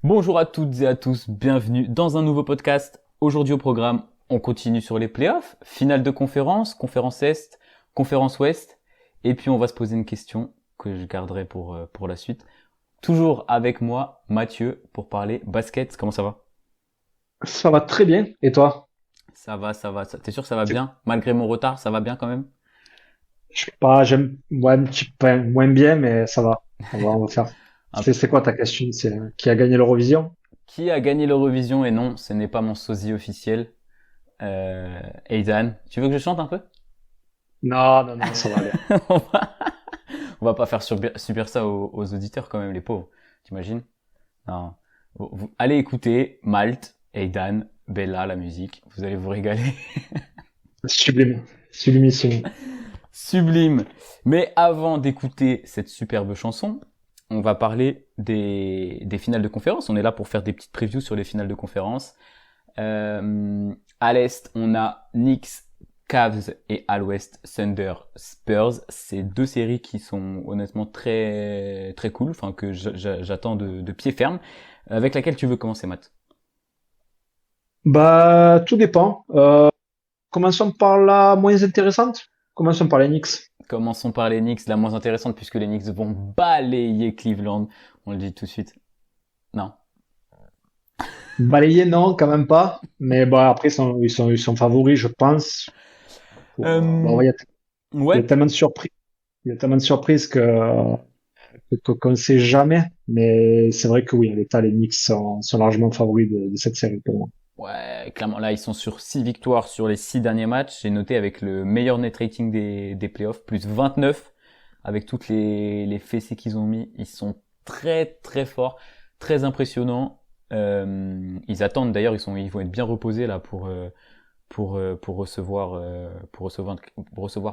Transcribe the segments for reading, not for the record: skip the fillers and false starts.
Bonjour à toutes et à tous, bienvenue dans un nouveau podcast. Aujourd'hui au programme, on continue sur les playoffs, finale de conférence, conférence Est, conférence Ouest, et puis on va se poser une question que je garderai pour la suite. Toujours avec moi, Mathieu, pour parler basket. Comment ça va? Ça va très bien. Et toi? Ça va, ça va. T'es sûr que ça va C'est- bien? Malgré mon retard, ça va bien quand même? Je sais pas, j'aime ouais, un petit peu moins bien, mais ça va. On va faire. Un- C'est quoi ta question? C'est qui a gagné l'Eurovision? Qui a gagné l'Eurovision? Et non, ce n'est pas mon sosie officiel, Aidan. Tu veux que je chante un peu? Non, non, non, ça va aller. On va pas faire subir ça aux auditeurs quand même, les pauvres. T'imagines? Non. Allez écouter Malte, Aidan, Bella, la musique. Vous allez vous régaler. Sublime. Sublimissime. Sublime. Mais avant d'écouter cette superbe chanson, on va parler des finales de conférence. On est là pour faire des petites previews sur les finales de conférence. À l'Est, on a Knicks, Cavs et à l'Ouest, Thunder, Spurs. C'est deux séries qui sont honnêtement très très cool, enfin que j'attends de pied ferme. Avec laquelle tu veux commencer, Matt? Bah, tout dépend. Commençons par la moins intéressante. Commençons par les Knicks. Commençons par les Knicks, la moins intéressante puisque les Knicks vont balayer Cleveland. On le dit tout de suite. Non. Balayer, non, quand même pas. Mais bah, après, ils sont favoris, je pense. Bon, Euh, il y a ouais, tellement de surprises. Il y a tellement de surprises qu'on ne sait jamais. Mais c'est vrai que oui, à l'état, les Knicks sont largement favoris de cette série pour moi. ouais, clairement là ils sont sur 6 victoires sur les 6 derniers matchs. J'ai noté avec le meilleur net rating des playoffs, plus 29 avec toutes les fessées qu'ils ont mis. Ils sont très très forts, très impressionnants. Ils attendent d'ailleurs, ils vont être bien reposés là pour recevoir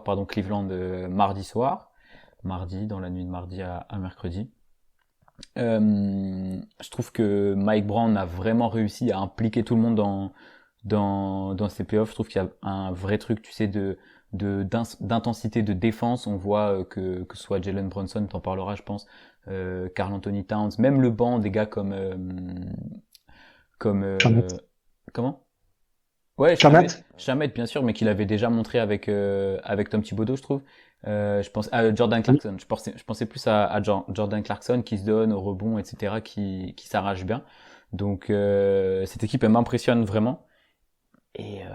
pardon Cleveland mardi soir, mardi dans la nuit de mardi à mercredi. Je trouve que Mike Brown a vraiment réussi à impliquer tout le monde dans ces playoffs. Je trouve qu'il y a un vrai truc, tu sais, d'intensité de défense. On voit que ce soit Jalen Brunson, t'en parleras, je pense, Karl Anthony Towns, même le banc des gars comme Chamet. comment? Ouais, Shamet, Chamet? Shamet bien sûr, mais qu'il avait déjà montré avec Tom Thibodeau, je trouve. Je pense à Jordan Clarkson. Je pensais plus à Jordan Clarkson qui se donne au rebond, etc., qui s'arrache bien. Donc cette équipe elle m'impressionne vraiment. Et, euh,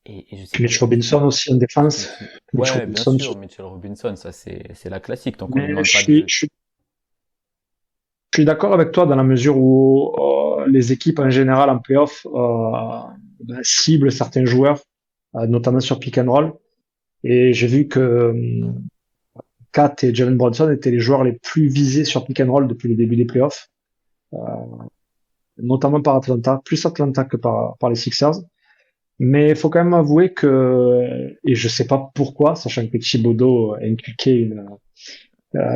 et je sais pas Mitch ce qu'ils Robinson font. aussi en défense. Mitchell- Mitch Ouais, bien Robinson. sûr, Mitchell Robinson, ça c'est la classique tant qu'on lui Mais demande pas de. je suis d'accord avec toi dans la mesure où les équipes en général en playoff ciblent certains joueurs, notamment sur pick and roll. Et j'ai vu que Kat et Jalen Brunson étaient les joueurs les plus visés sur pick and roll depuis le début des playoffs, euh, notamment par Atlanta, plus Atlanta que par les Sixers. Mais il faut quand même avouer que, et je sais pas pourquoi, sachant que Thibodeau a inculqué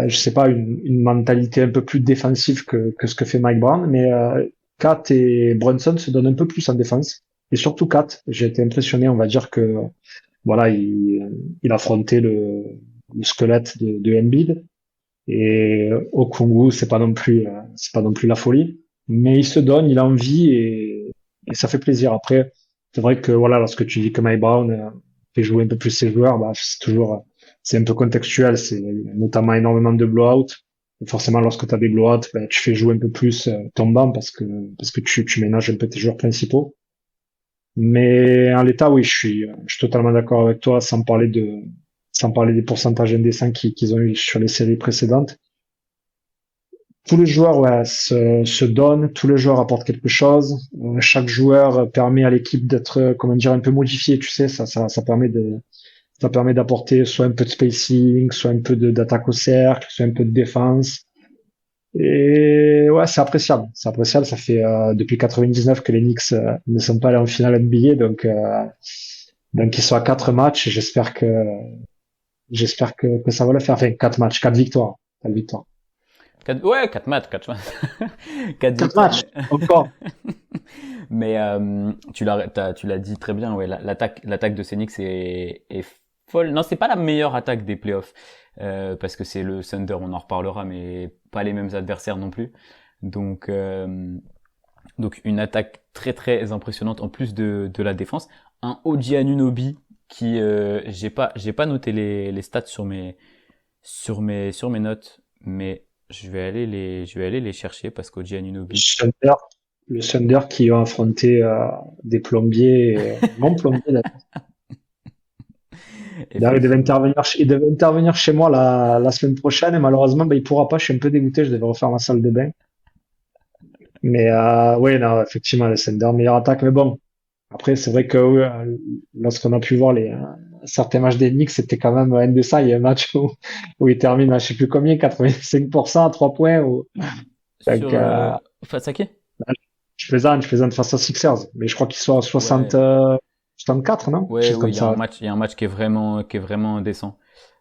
je sais pas, une mentalité un peu plus défensive que ce que fait Mike Brown, mais Kat et Brunson se donnent un peu plus en défense. Et surtout Kat, j'ai été impressionné, on va dire que voilà, il affrontait le squelette de Embiid. Et au Congo, c'est pas non plus la folie, mais il se donne, il a envie et ça fait plaisir. Après, c'est vrai que voilà, lorsque tu dis que Mike Brown fait jouer un peu plus ses joueurs, bah, c'est un peu contextuel, c'est notamment énormément de blowout. Et forcément, lorsque tu as des blowouts, bah, tu fais jouer un peu plus ton banc parce que tu ménages un peu tes joueurs principaux. Mais en l'état, oui, je suis totalement d'accord avec toi, sans parler des pourcentages indécents qu'ils ont eu sur les séries précédentes. Tous les joueurs ouais, se donnent, tous les joueurs apportent quelque chose. Chaque joueur permet à l'équipe d'être, comment dire, un peu modifié. Tu sais, ça permet d'apporter soit un peu de spacing, soit un peu d'attaque au cercle, soit un peu de défense. Et ouais, c'est appréciable. C'est appréciable. Ça fait depuis 99 que les Knicks ne sont pas allés en finale NBA, donc ils sont à 4 matchs. Et j'espère que ça va le faire. Enfin, 4 matchs, 4 victoires, 4 victoires. Ouais, 4 matchs, 4 matchs. 4 Quatre victoires, matchs mais encore. mais tu l'as dit très bien, ouais, l'attaque de Phoenix est folle. Non, c'est pas la meilleure attaque des playoffs parce que c'est le Thunder, on en reparlera, mais pas les mêmes adversaires non plus. Donc, donc une attaque très très impressionnante en plus de la défense. Un OG Anunoby qui j'ai pas noté les stats sur mes notes, mais je vais aller les chercher parce qu'OG Le Anunoby. Thunder, le Thunder qui ont affronté des plombiers, non plombiers d'ailleurs. D'ailleurs, Effectivement. il devait intervenir chez moi la semaine prochaine et malheureusement, ben, il pourra pas. Je suis un peu dégoûté. Je devais refaire ma salle de bain. Mais oui, non, effectivement, le Thunder, meilleure attaque. Mais bon, après, c'est vrai que oui, lorsqu'on a pu voir certains matchs des Knicks, c'était quand même un de ça. Il y a un match où il termine à je sais plus combien, 85% à 3 points. Donc, Sur face à qui? je plaisante face aux Sixers. Mais je crois qu'ils sont à 60, Ouais. 64, non? Quelque Ouais, chose oui, comme il y a un ça. match, il y a un match qui est vraiment décent.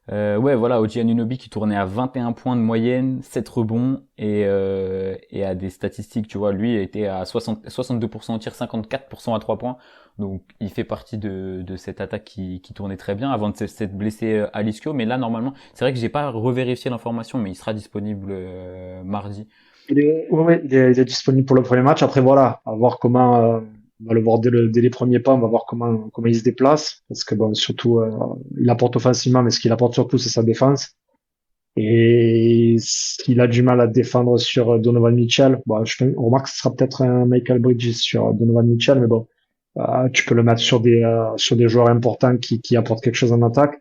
Ouais, voilà, OG Anunoby qui tournait à 21 points de moyenne, 7 rebonds et à des statistiques, tu vois, lui était à 62% au tir, 54% à 3 points. Donc, il fait partie de cette attaque qui tournait très bien avant de s'être blessé à l'ischio. Mais là, normalement, c'est vrai que j'ai pas revérifié l'information, mais il sera disponible mardi. Ouais, ouais, il est disponible pour le premier match. Après, voilà, à voir comment, on va le voir dès les premiers pas, on va voir comment il se déplace. Parce que bon, surtout, il apporte offensivement, mais ce qu'il apporte surtout, c'est sa défense. Et s'il a du mal à défendre sur Donovan Mitchell, bon, on remarque que ce sera peut-être un Michael Bridges sur Donovan Mitchell, mais bon, tu peux le mettre sur des joueurs importants qui apportent quelque chose en attaque.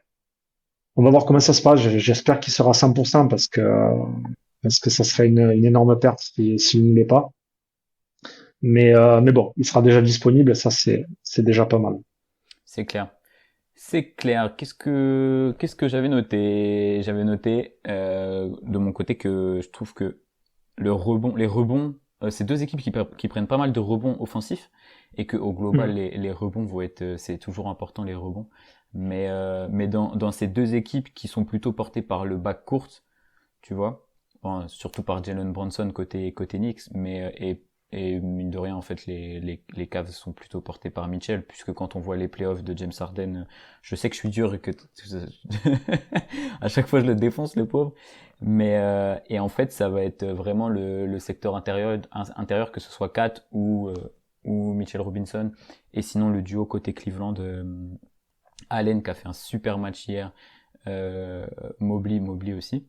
On va voir comment ça se passe. J'espère qu'il sera à 100% parce que ça serait une énorme perte s'il ne l'est pas. Mais bon, il sera déjà disponible, ça c'est déjà pas mal. C'est clair. C'est clair. Qu'est-ce que j'avais noté? J'avais noté de mon côté que je trouve que les rebonds, c'est deux équipes qui prennent pas mal de rebonds offensifs et que au global Hmm. les rebonds vont être, c'est toujours important les rebonds. Mais dans ces deux équipes qui sont plutôt portées par le back court, tu vois, bon, surtout par Jalen Brunson côté Knicks, et mine de rien en fait les Cavs sont plutôt portés par Mitchell puisque quand on voit les playoffs de James Harden, je sais que je suis dur et que à chaque fois je le défonce le pauvre, mais et en fait ça va être vraiment le secteur intérieur que ce soit Kat ou Mitchell Robinson, et sinon le duo côté Cleveland, Allen qui a fait un super match hier, euh, Mobley aussi,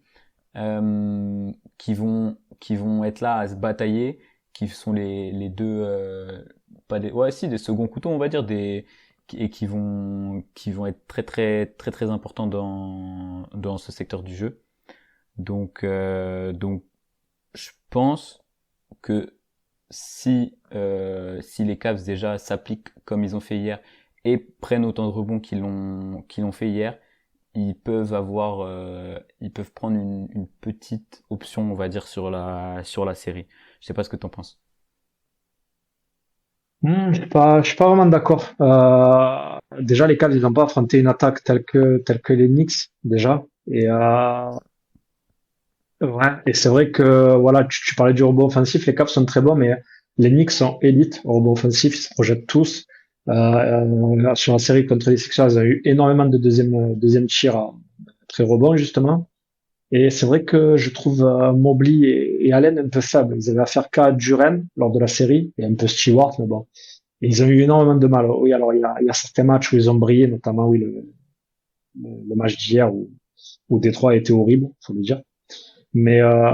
qui vont être là à se batailler, qui sont les deux, pas des, ouais, si, des seconds couteaux, on va dire, et qui vont être très très très très importants dans ce secteur du jeu. Donc je pense que si les Cavs déjà s'appliquent comme ils ont fait hier et prennent autant de rebonds qu'ils l'ont fait hier, ils peuvent prendre une petite option, on va dire, sur la série. Je sais pas ce que t'en penses. Je suis pas vraiment d'accord. Déjà, les Cavs, ils n'ont pas affronté une attaque telle que les Knicks, déjà. Ouais. Et c'est vrai que, voilà, tu parlais du rebond offensif, les Cavs sont très bons, mais les Knicks sont élites au rebond offensif, ils se projettent tous. Sur la série contre les Sixers, ils ont eu énormément de deuxième tir après rebond, justement. Et c'est vrai que je trouve Mobley et Allen un peu faibles. Ils avaient affaire qu'à Duren lors de la série et un peu Stewart, mais bon. Et ils ont eu énormément de mal. Oui, alors il y a certains matchs où ils ont brillé, notamment oui, le match d'hier où Détroit a été horrible, faut le dire. Mais, euh,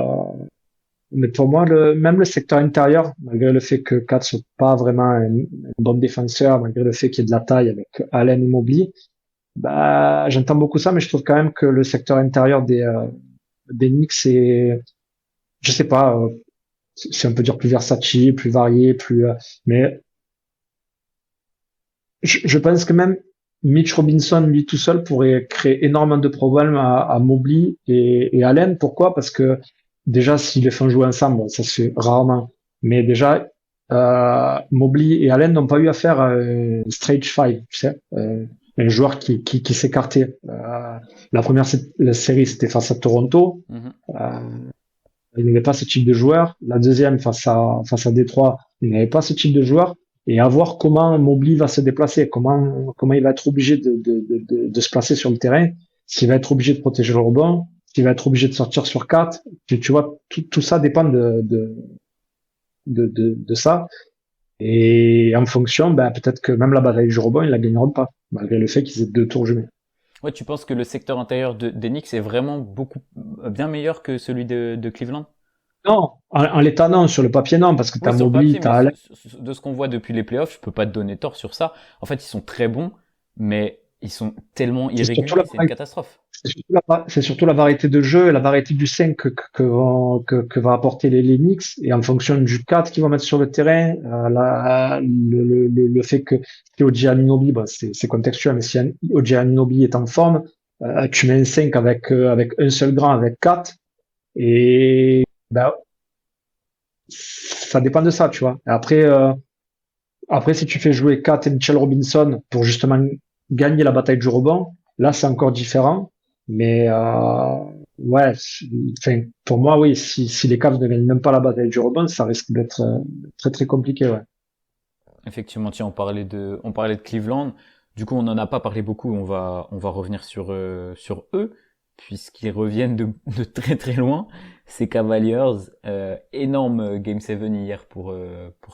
mais pour moi, même le secteur intérieur, malgré le fait que Kat soit pas vraiment un bon défenseur, malgré le fait qu'il y ait de la taille avec Allen et Mobley, bah, j'entends beaucoup ça, mais je trouve quand même que le secteur intérieur des Knicks, c'est, je sais pas, si on peut dire plus versatile, plus varié, mais je pense que même Mitch Robinson, lui tout seul, pourrait créer énormément de problèmes à Mobley et Allen. Pourquoi? Parce que déjà, s'ils les font jouer ensemble, bon, ça se fait rarement. Mais déjà, Mobley et Allen n'ont pas eu affaire à un stretch five, tu sais, un joueur qui s'écartait. La première la série, c'était face à Toronto. Mhm. Euh, il n'avait pas ce type de joueur. La deuxième, face à Détroit, il n'avait pas ce type de joueur. Et à voir comment Mobley va se déplacer, comment il va être obligé de se placer sur le terrain, s'il va être obligé de protéger le rebond, s'il va être obligé de sortir sur 4. Tu vois, tout ça dépend de ça. Et en fonction, ben, peut-être que même la bataille du rebond, ils la gagneront pas, malgré le fait qu'ils aient 2 tours jumelés. Ouais, tu penses que le secteur intérieur des Knicks est vraiment beaucoup bien meilleur que celui de Cleveland? Non, en l'état, non, sur le papier, non, parce que Oui, t'as sur le Mobley, papier, mais t'as Allen. de ce qu'on voit depuis les playoffs, je peux pas te donner tort sur ça. En fait, ils sont très bons, mais ils sont tellement C'est surtout la irréguliers, c'est une catastrophe. C'est surtout la variété de jeu et la variété du 5 que va apporter les Knicks. Et en fonction du 4 qu'ils vont mettre sur le terrain, le fait que si OG Anunoby, bah, c'est contextuel, mais si OG Anunoby est en forme, tu mets un 5 avec un seul grand, avec 4. Et ben, ça dépend de ça, tu vois. Après, si tu fais jouer Kat et Mitchell Robinson pour justement gagner la bataille du rebond, là, c'est encore différent. Mais ouais, enfin, pour moi, oui, si les Cavs ne gagnent même pas la bataille du rebond, ça risque d'être très très compliqué, ouais. Effectivement, tiens, on parlait de Cleveland. Du coup, on n'en a pas parlé beaucoup. On va revenir sur eux, puisqu'ils reviennent de très très loin. Ces Cavaliers, énorme Game 7 hier pour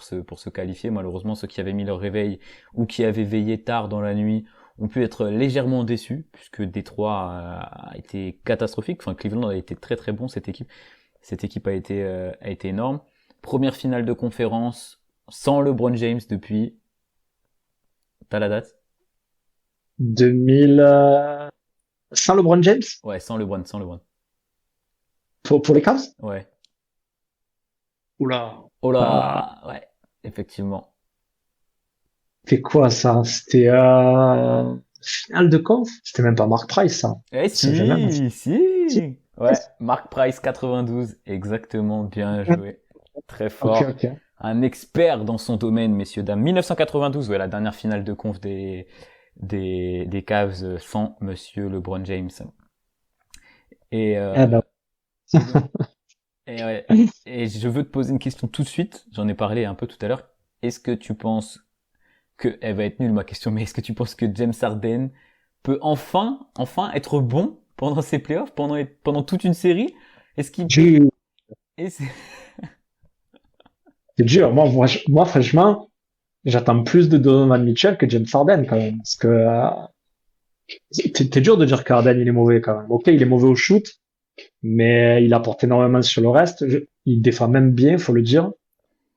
se qualifier. Malheureusement, ceux qui avaient mis leur réveil ou qui avaient veillé tard dans la nuit ont pu être légèrement déçus, puisque Détroit a été catastrophique. Enfin, Cleveland a été très très bon, cette équipe. Cette équipe a été énorme. Première finale de conférence sans LeBron James depuis. T'as la date? 2000, sans LeBron James Ouais, sans LeBron, sans LeBron. pour les Cavs? Ouais. Oula. Oh Ah, là, ouais, effectivement. c'était quoi ça? C'était finale de conf? C'était même pas Mark Price, ça. Eh Ça fait même. si, Si. si. Ouais, Mark Price 92, exactement, bien joué. Très Ok, fort. ok. Un expert dans son domaine, messieurs, dames. 1992, ouais, la dernière finale de conf des Cavs sans Monsieur LeBron James. Et, Eh ben, et donc, et, ouais, et je veux te poser une question tout de suite. J'en ai parlé un peu tout à l'heure. Est-ce que tu penses que, elle va être nulle ma question, mais est-ce que tu penses que James Harden peut enfin être bon pendant ces playoffs, pendant toute une série? Est-ce qu'il peut? dur. Et c'est- C'est dur. Moi, franchement, j'attends plus de Donovan Mitchell que James Harden quand même. Parce que t'es dur de dire qu'Harden il est mauvais quand même. Ok, il est mauvais au shoot, mais il apporte énormément sur le reste. Il défend même bien, faut le dire.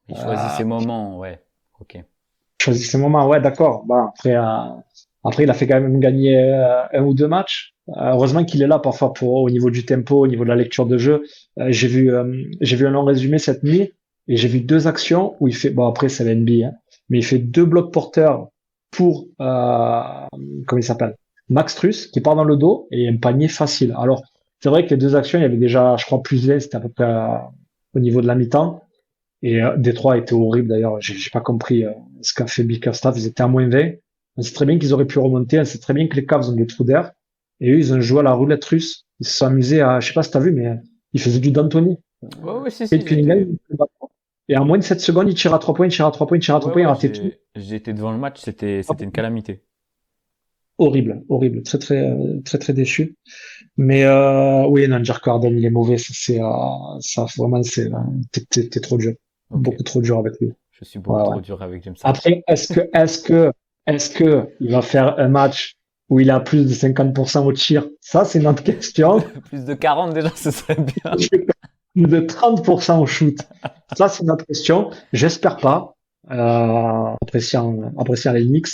Il choisit Euh, ses moments, ouais. Ok. Choisit ses moments, ouais, d'accord. Bah, après, il a fait quand même gagner un ou deux matchs. Heureusement qu'il est là parfois au niveau du tempo, au niveau de la lecture de jeu. J'ai vu un long résumé cette nuit et j'ai vu deux actions où il fait, bon après c'est la NBA, hein, mais il fait deux blocs porteurs pour, comment il s'appelle? Max Truss qui part dans le dos et un panier facile. Alors, c'est vrai que les deux actions, il y avait déjà, je crois, plus d'un, c'était à peu près au niveau de la mi-temps. Et Détroit était horrible d'ailleurs. J'ai pas compris ce qu'a fait Bickerstaff. Ils étaient à -20. On sait très bien qu'ils auraient pu remonter. On sait très bien que les Cavs ont des trous d'air. Et eux, ils ont joué à la roulette russe. Ils se sont amusés à, je sais pas si t'as vu, mais ils faisaient du D'Antoni. Ouais, ouais, si, Kate si, Cunningham, et en moins de 7 secondes, il tire à 3 points, il tire à 3 points, il tire à 3 ouais, points, il ouais, ratait tout. j'ai été devant le match, c'était une calamité. Horrible, horrible. Très, très, très, très déçu. Mais oui, non, dire qu'Harden, il est mauvais, ça vraiment, t'es trop dur. Ok. Beaucoup trop dur avec lui. Je suis beaucoup Ouais, ouais. trop dur avec James Harden. Après, est-ce que il va faire un match où il a plus de 50% au tir? Ça, c'est notre question. Plus de 40 déjà, ce serait bien. Plus de 30% au shoot. Ça, c'est notre question. J'espère pas. Appréciant les Knicks,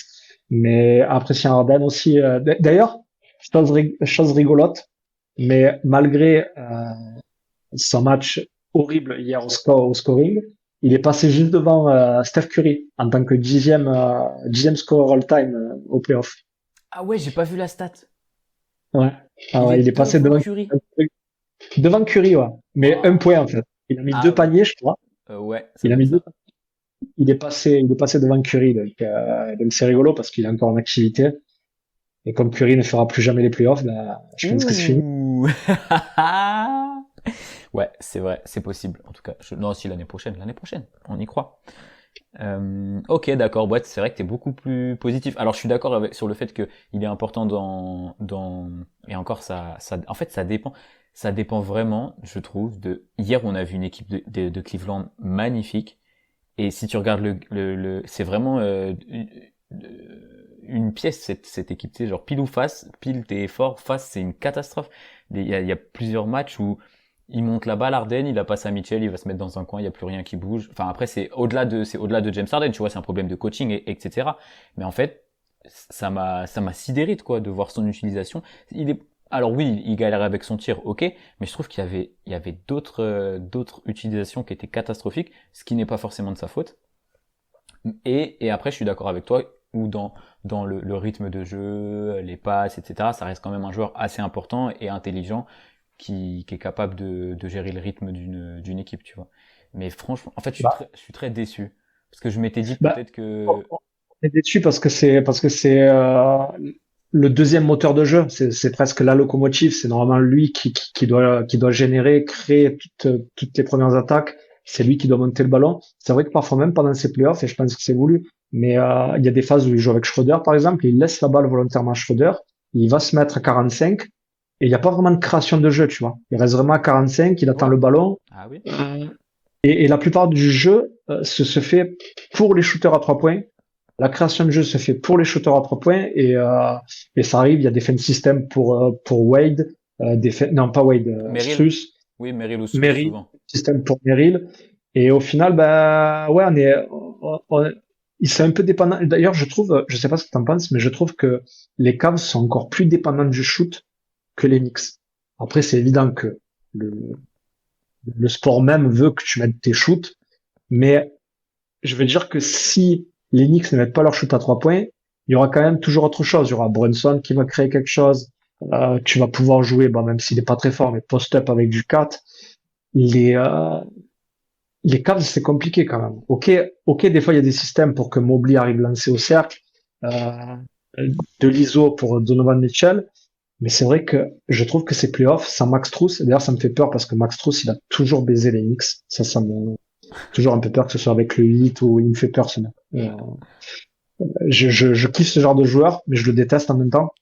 mais appréciant Harden aussi. D'ailleurs, chose rigolote, mais malgré son match horrible hier au scoring, il est passé juste devant Steph Curry en tant que dixième scoreur all-time au playoff. Ah ouais, j'ai pas vu la stat. Ouais. Ah Il est ouais, il est passé devant Curry. devant Curry, ouais. Mais un Waouh. point en fait. Il a mis Ah deux paniers, je crois. ouais, ça Il a doit être mis deux. ça. Il est passé devant Curry, donc c'est rigolo parce qu'il est encore en activité. Et comme Curry ne fera plus jamais les playoffs, ben, je pense que c'est fini. Ouh. Ouais, c'est vrai, c'est possible. En tout cas, non, si l'année prochaine, on y croit. Ok, d'accord. Ouais, c'est vrai que t'es beaucoup plus positif. Alors, je suis d'accord sur le fait que il est important et encore en fait, ça dépend vraiment, je trouve. Hier, on a vu une équipe de Cleveland magnifique Et si tu regardes c'est vraiment une pièce cette équipe, tu sais, genre pile ou face, pile t'es fort, face c'est une catastrophe. Il y a plusieurs matchs où il monte la balle, Harden, il la passe à Mitchell, il va se mettre dans un coin, il y a plus rien qui bouge. Enfin après c'est au-delà de James Harden, tu vois, c'est un problème de coaching etc. Mais en fait ça m'a sidéré quoi de voir son utilisation. Alors oui, il galérait avec son tir, ok, mais je trouve qu'il y avait d'autres utilisations qui étaient catastrophiques, ce qui n'est pas forcément de sa faute. Et après, je suis d'accord avec toi, où dans le rythme de jeu, les passes, etc., ça reste quand même un joueur assez important et intelligent qui est capable de gérer le rythme d'une équipe, tu vois. Mais franchement, en fait, Bah, je suis très déçu. Parce que je m'étais dit bah, peut-être que... on est déçu parce que c'est le deuxième moteur de jeu. C'est presque la locomotive. C'est normalement lui qui doit générer, créer toutes les premières attaques. C'est lui qui doit monter le ballon. C'est vrai que parfois même pendant ces playoffs, et je pense que c'est voulu, mais il y a des phases où il joue avec Schroeder, par exemple, et il laisse la balle volontairement à Schroeder. Il va se mettre à 45 et il n'y a pas vraiment de création de jeu, tu vois. Il reste vraiment à 45, il attend Ouais. le ballon. Ah oui. Et la plupart du jeu se fait pour les shooters à 3 points. La création de jeu se fait pour les shooters à 3 points et ça arrive. Il y a des fan systems pour Wade, non pas Wade, Merrill. Strus, Oui, Merrill ou Strus, Merrill, souvent. système pour Merrill. Et au final, bah ouais, ils sont un peu dépendants. D'ailleurs, je trouve, je sais pas ce que t'en penses, mais je trouve que les Cavs sont encore plus dépendants du shoot que les Knicks. Après, c'est évident que le, le sport même veut que tu mettes tes shoots, mais je veux dire que si les Knicks ne mettent pas leur shoot à 3 points, il y aura quand même toujours autre chose. Il y aura Brunson qui va créer quelque chose. Tu vas pouvoir jouer, bon, même s'il n'est pas très fort, mais post-up avec du 4. Les, euh, les Cavs, c'est compliqué quand même. Ok, ok, des fois il y a des systèmes pour que Mobley arrive lancé au cercle, euh, de l'ISO pour Donovan Mitchell, mais c'est vrai que je trouve que ces playoffs sans Max Strus, et d'ailleurs ça me fait peur parce que Max Strus il a toujours baisé les Knicks. Ça me toujours un peu peur que ce soit avec le 8 ou il me fait peur ce mec. Je kiffe ce genre de joueur, mais je le déteste en même temps.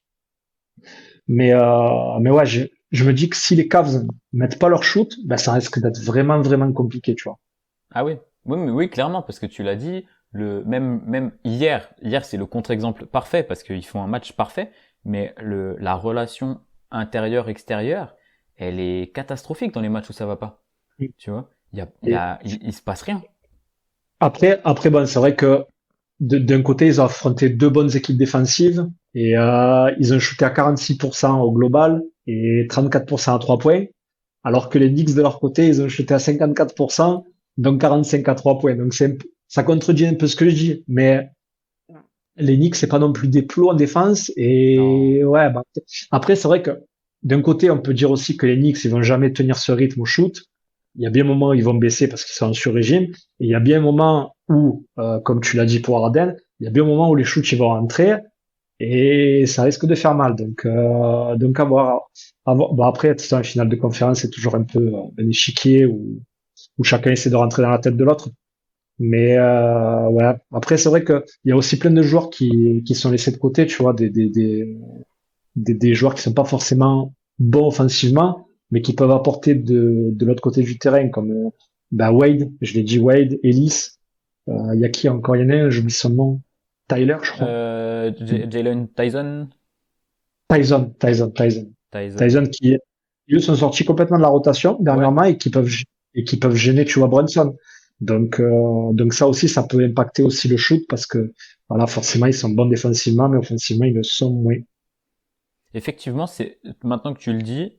Mais ouais, je me dis que si les Cavs mettent pas leur shoot, ben ça risque d'être vraiment vraiment compliqué, tu vois. Ah oui, oui, mais oui, clairement, parce que tu l'as dit, même hier c'est le contre-exemple parfait parce qu'ils font un match parfait, mais la relation intérieure-extérieure, elle est catastrophique dans les matchs où ça va pas. Tu vois, Et il se passe rien. après bon, c'est vrai que d'un côté, ils ont affronté deux bonnes équipes défensives et ils ont shooté à 46% au global et 34% à 3 points, alors que les Knicks de leur côté, ils ont shooté à 54%, donc 45 à 3 points. Donc ça contredit un peu ce que je dis, mais les Knicks, c'est pas non plus des plots en défense. Non. Et ouais, bah, après, c'est vrai que d'un côté, on peut dire aussi que les Knicks, ils vont jamais tenir ce rythme au shoot. Il y a bien un moment où ils vont baisser parce qu'ils sont en sur-régime. Et il y a bien un moment où, comme tu l'as dit pour Harden, il y a bien un moment où les shoots, ils vont rentrer et ça risque de faire mal. Donc à voir. Bon, après, c'est un final de conférence, c'est toujours un peu un échiquier où chacun essaie de rentrer dans la tête de l'autre. Mais ouais. Après, c'est vrai que il y a aussi plein de joueurs qui sont laissés de côté, tu vois, des joueurs qui sont pas forcément bons offensivement, mais qui peuvent apporter de l'autre côté du terrain, comme bah Wade, je l'ai dit Wade, Ellis. Il y a qui encore? Il y en a un, j'oublie son nom. Tyler, je crois. Jalen Tyson, Tyson. Tyson. Tyson qui, eux, sont sortis complètement de la rotation Ouais. dernièrement et qui peuvent gêner, tu vois, Brunson. Donc ça aussi, ça peut impacter aussi le shoot parce que, voilà, forcément, ils sont bons défensivement, mais offensivement, ils le sont moins. Effectivement, c'est maintenant que tu le dis,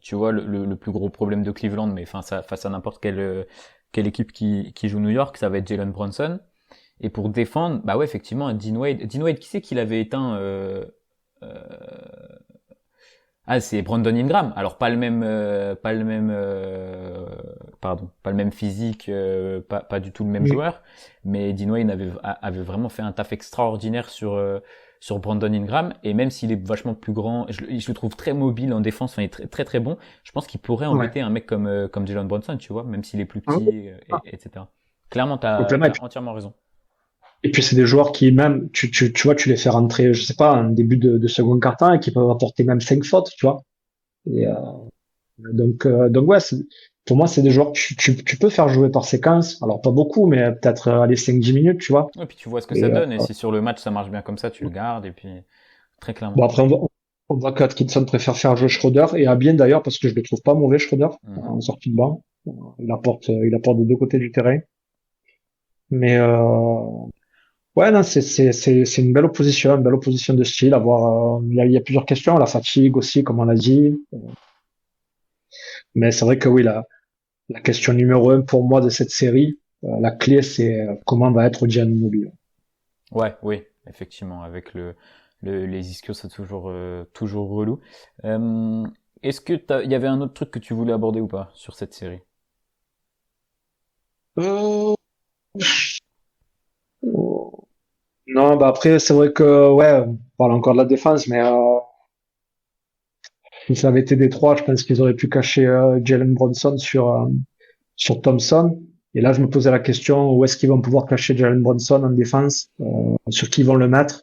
tu vois le plus gros problème de Cleveland, mais face à n'importe quelle équipe qui joue New York, ça va être Jalen Brunson. Et pour défendre, bah ouais, effectivement, Dean Wade, qui c'est qu'il avait éteint euh, Ah, c'est Brandon Ingram. Alors pas le même physique, pas du tout le même Oui. joueur, mais Dean Wade avait vraiment fait un taf extraordinaire sur Brandon Ingram. Et même s'il est vachement plus grand, je le trouve très mobile en défense, enfin il est très très très bon. Je pense qu'il pourrait Ouais. embêter un mec comme Jalen Brunson, tu vois, même s'il est plus Ah, petit, etc. Clairement, complètement. t'as entièrement raison. Et puis c'est des joueurs qui même, tu vois, tu les fais rentrer, je sais pas, en début de second quart-temps et qui peuvent apporter même 5 fautes, tu vois. Et donc ouais, pour moi, c'est des joueurs que tu peux faire jouer par séquence. Alors, pas beaucoup, mais peut-être aller 5-10 minutes, tu vois. Et puis tu vois ce que ça Et, donne, et si sur le match ça marche bien comme ça, tu le gardes, et puis très clairement. bon, après, on voit qu'Atkinson préfère faire jouer Schroeder, et à bien d'ailleurs, parce que je le trouve pas mauvais, Schroeder, Mhm. en sortie de banc. Il apporte de deux côtés du terrain. Mais, ouais, non, c'est une belle opposition de style. Il y a plusieurs questions, la fatigue aussi, comme on l'a dit. Mais c'est vrai que oui, la question numéro un pour moi de cette série, la clé, c'est comment va être Gianni Mobile. Ouais, oui, effectivement, avec les ischios, c'est toujours relou. Euh, Est-ce que il y avait un autre truc que tu voulais aborder ou pas sur cette série? Euh, Non, bah après, c'est vrai que, ouais, on parle encore de la défense, mais si ça avait été Détroit, je pense qu'ils auraient pu cacher Jalen Brunson sur Thompson. Et là, je me posais la question, où est-ce qu'ils vont pouvoir cacher Jalen Brunson en défense? Sur qui ils vont le mettre?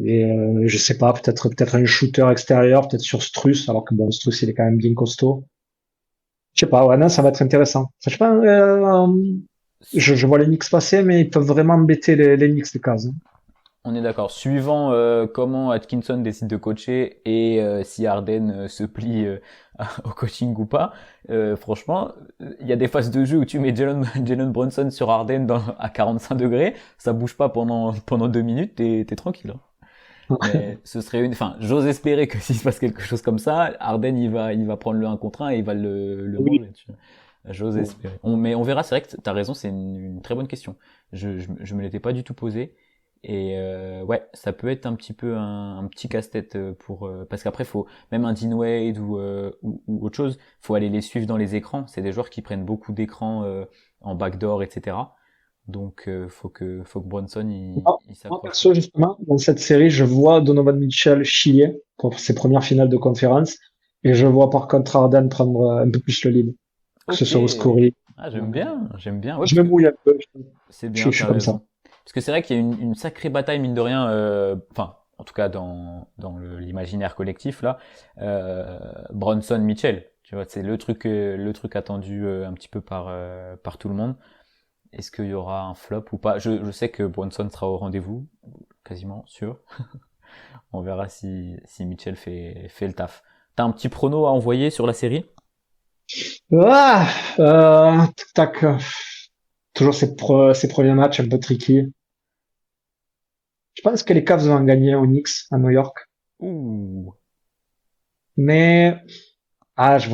Et je sais pas, peut-être un shooter extérieur, peut-être sur Struss, alors que bon, Struss, il est quand même bien costaud. Je sais pas, ouais, non, ça va être intéressant. Je sais pas, je vois les Knicks passer, mais ils peuvent vraiment embêter les Knicks, les Cavs, hein. On est d'accord. Suivant comment Atkinson décide de coacher et si Harden se plie au coaching ou pas, franchement, il y a des phases de jeu où tu mets Jalen Brunson sur Harden à 45 degrés, ça bouge pas pendant 2 minutes, t'es tranquille, hein. Mais ce serait enfin, j'ose espérer que s'il se passe quelque chose comme ça, Harden il va prendre le 1 contre 1 et il va le Oui. manger. J'ose espérer. Mais on verra, c'est vrai que t'as raison, c'est une très bonne question. Je me l'étais pas du tout posé. Et ouais, ça peut être un petit peu un petit casse-tête parce qu'après faut même un Dean Wade ou autre chose, faut aller les suivre dans les écrans. C'est des joueurs qui prennent beaucoup d'écrans en backdoor, etc. Donc faut que Bronson il Moi, s'accroche, quoi. perso, justement, dans cette série, je vois Donovan Mitchell chier pour ses premières finales de conférence. Et je vois par contre Harden prendre un peu plus le lead, que ce Ok. soit au scoring. Ah, j'aime bien. Ouais, Je parce me que mouille un peu. c'est Je bien, suis t'as comme ça. raison. Parce que c'est vrai qu'il y a une sacrée bataille, mine de rien, enfin, en tout cas dans l'imaginaire collectif, là, Bronson-Mitchell. Tu vois, c'est le truc attendu un petit peu par tout le monde. Est-ce qu'il y aura un flop ou pas? Je sais que Bronson sera au rendez-vous, quasiment sûr. On verra si Mitchell fait le taf. T'as un petit prono à envoyer sur la série? Ah, tac, toujours ces premiers matchs un peu tricky. Je pense que les Cavs vont gagner au Knicks à New York. Ouh. Mais, je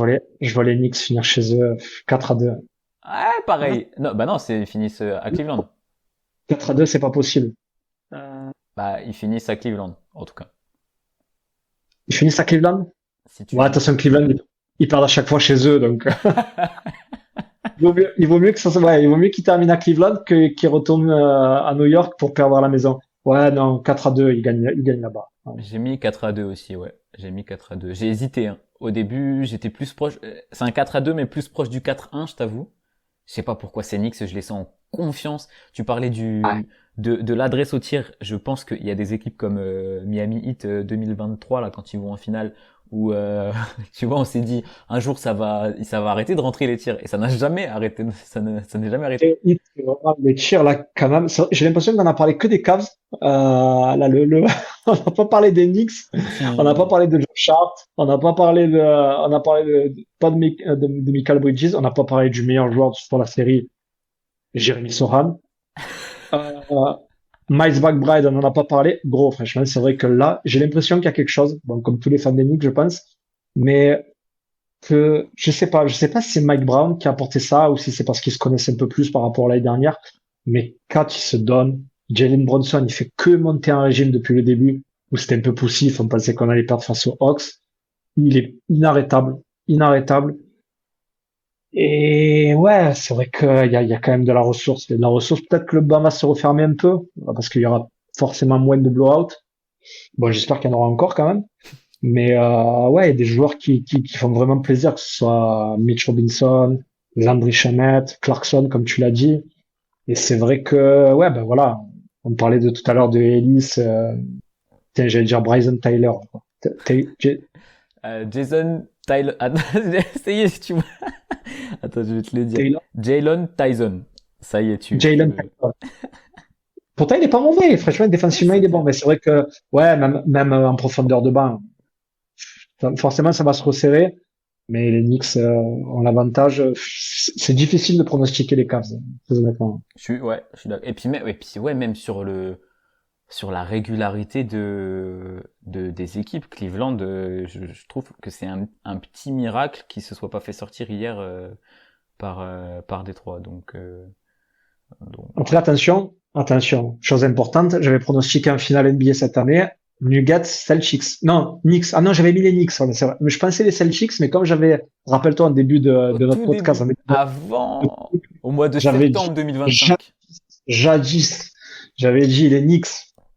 vois les Knicks finir chez eux 4-2. Ah, pareil. Non, bah non, ils finissent à Cleveland. 4-2, c'est pas possible. Euh, Bah, ils finissent à Cleveland, en tout cas. Ils finissent à Cleveland? Si tu Ouais, dis. attention, Cleveland, ils perdent à chaque fois chez eux, donc il vaut mieux que ouais, il vaut mieux qu'ils terminent à Cleveland qu'ils retournent à New York pour perdre à la maison. Ouais, non, 4-2, ils gagnent là-bas. Ouais. J'ai mis 4-2 aussi, ouais. J'ai mis 4-2. J'ai hésité, hein. Au début, j'étais plus proche. C'est un 4-2, mais plus proche du 4-1, je t'avoue. Je sais pas pourquoi c'est Knicks, je les sens en confiance. Tu parlais Ouais. de l'adresse au tir. Je pense qu'il y a des équipes comme Miami Heat 2023, là, quand ils vont en finale, où, tu vois, on s'est dit, un jour, ça va arrêter de rentrer les tirs. Et ça n'a jamais arrêté. Ça n'est jamais arrêté. C'est vraiment les tirs là, quand même. J'ai l'impression qu'on a parlé que des Cavs. Là, on n'a pas parlé des Knicks, on n'a pas Si, parlé de Josh Hart, on a parlé pas de Michael Bridges, on n'a pas parlé du meilleur joueur pour la série, Jeremy Sohan. Euh, Miles McBride, on n'en a pas parlé. Gros, franchement, c'est vrai que là, j'ai l'impression qu'il y a quelque chose. Bon, comme tous les fans des Knicks, je pense. Mais que, je sais pas si c'est Mike Brown qui a apporté ça ou si c'est parce qu'ils se connaissent un peu plus par rapport à l'année dernière. Mais quand il se donne, Jalen Brunson, il fait que monter en régime depuis le début, où c'était un peu poussif, on pensait qu'on allait perdre face aux Hawks. Il est inarrêtable, inarrêtable. Et ouais, c'est vrai qu'il y a quand même de la ressource. Il y a de la ressource. Peut-être que le banc va se refermer un peu, parce qu'il y aura forcément moins de blowout. Bon, j'espère qu'il y en aura encore quand même. Mais ouais, il y a des joueurs qui font vraiment plaisir, que ce soit Mitch Robinson, Landry Shamet, Clarkson, comme tu l'as dit. Et c'est vrai que, ouais, ben voilà, on parlait de tout à l'heure de Ellis, tiens, j'allais dire Bryson Tyler, quoi. Jason Tyler. Ah, ça y est, tu vois. Attends, je vais te le dire. Taylor, Jalen Tyson. Ça y est, Jalen Taylor. Pourtant, il est pas mauvais. Franchement, Ouais, défensivement, c'est il est bon. clair. Mais c'est vrai que, ouais, même en profondeur de banc, forcément, ça va se resserrer. Mais les Knicks ont l'avantage. C'est difficile de pronostiquer les Cavs, très honnêtement. Je suis d'accord. Et puis, ouais, puis ouais, même sur la régularité des équipes. Cleveland, je trouve que c'est un petit miracle qu'il se soit pas fait sortir hier par Détroit. Donc Après, voilà. attention, chose importante, j'avais pronostiqué en finale NBA cette année, Nuggets, Celtics. Non, Knicks. Ah non, j'avais mis les Knicks, ouais, c'est vrai. Mais je pensais les Celtics, mais comme j'avais, rappelle-toi, en début Au de notre tout podcast, début, au mois de j'avais dit, septembre 2025. jadis, j'avais dit les Knicks,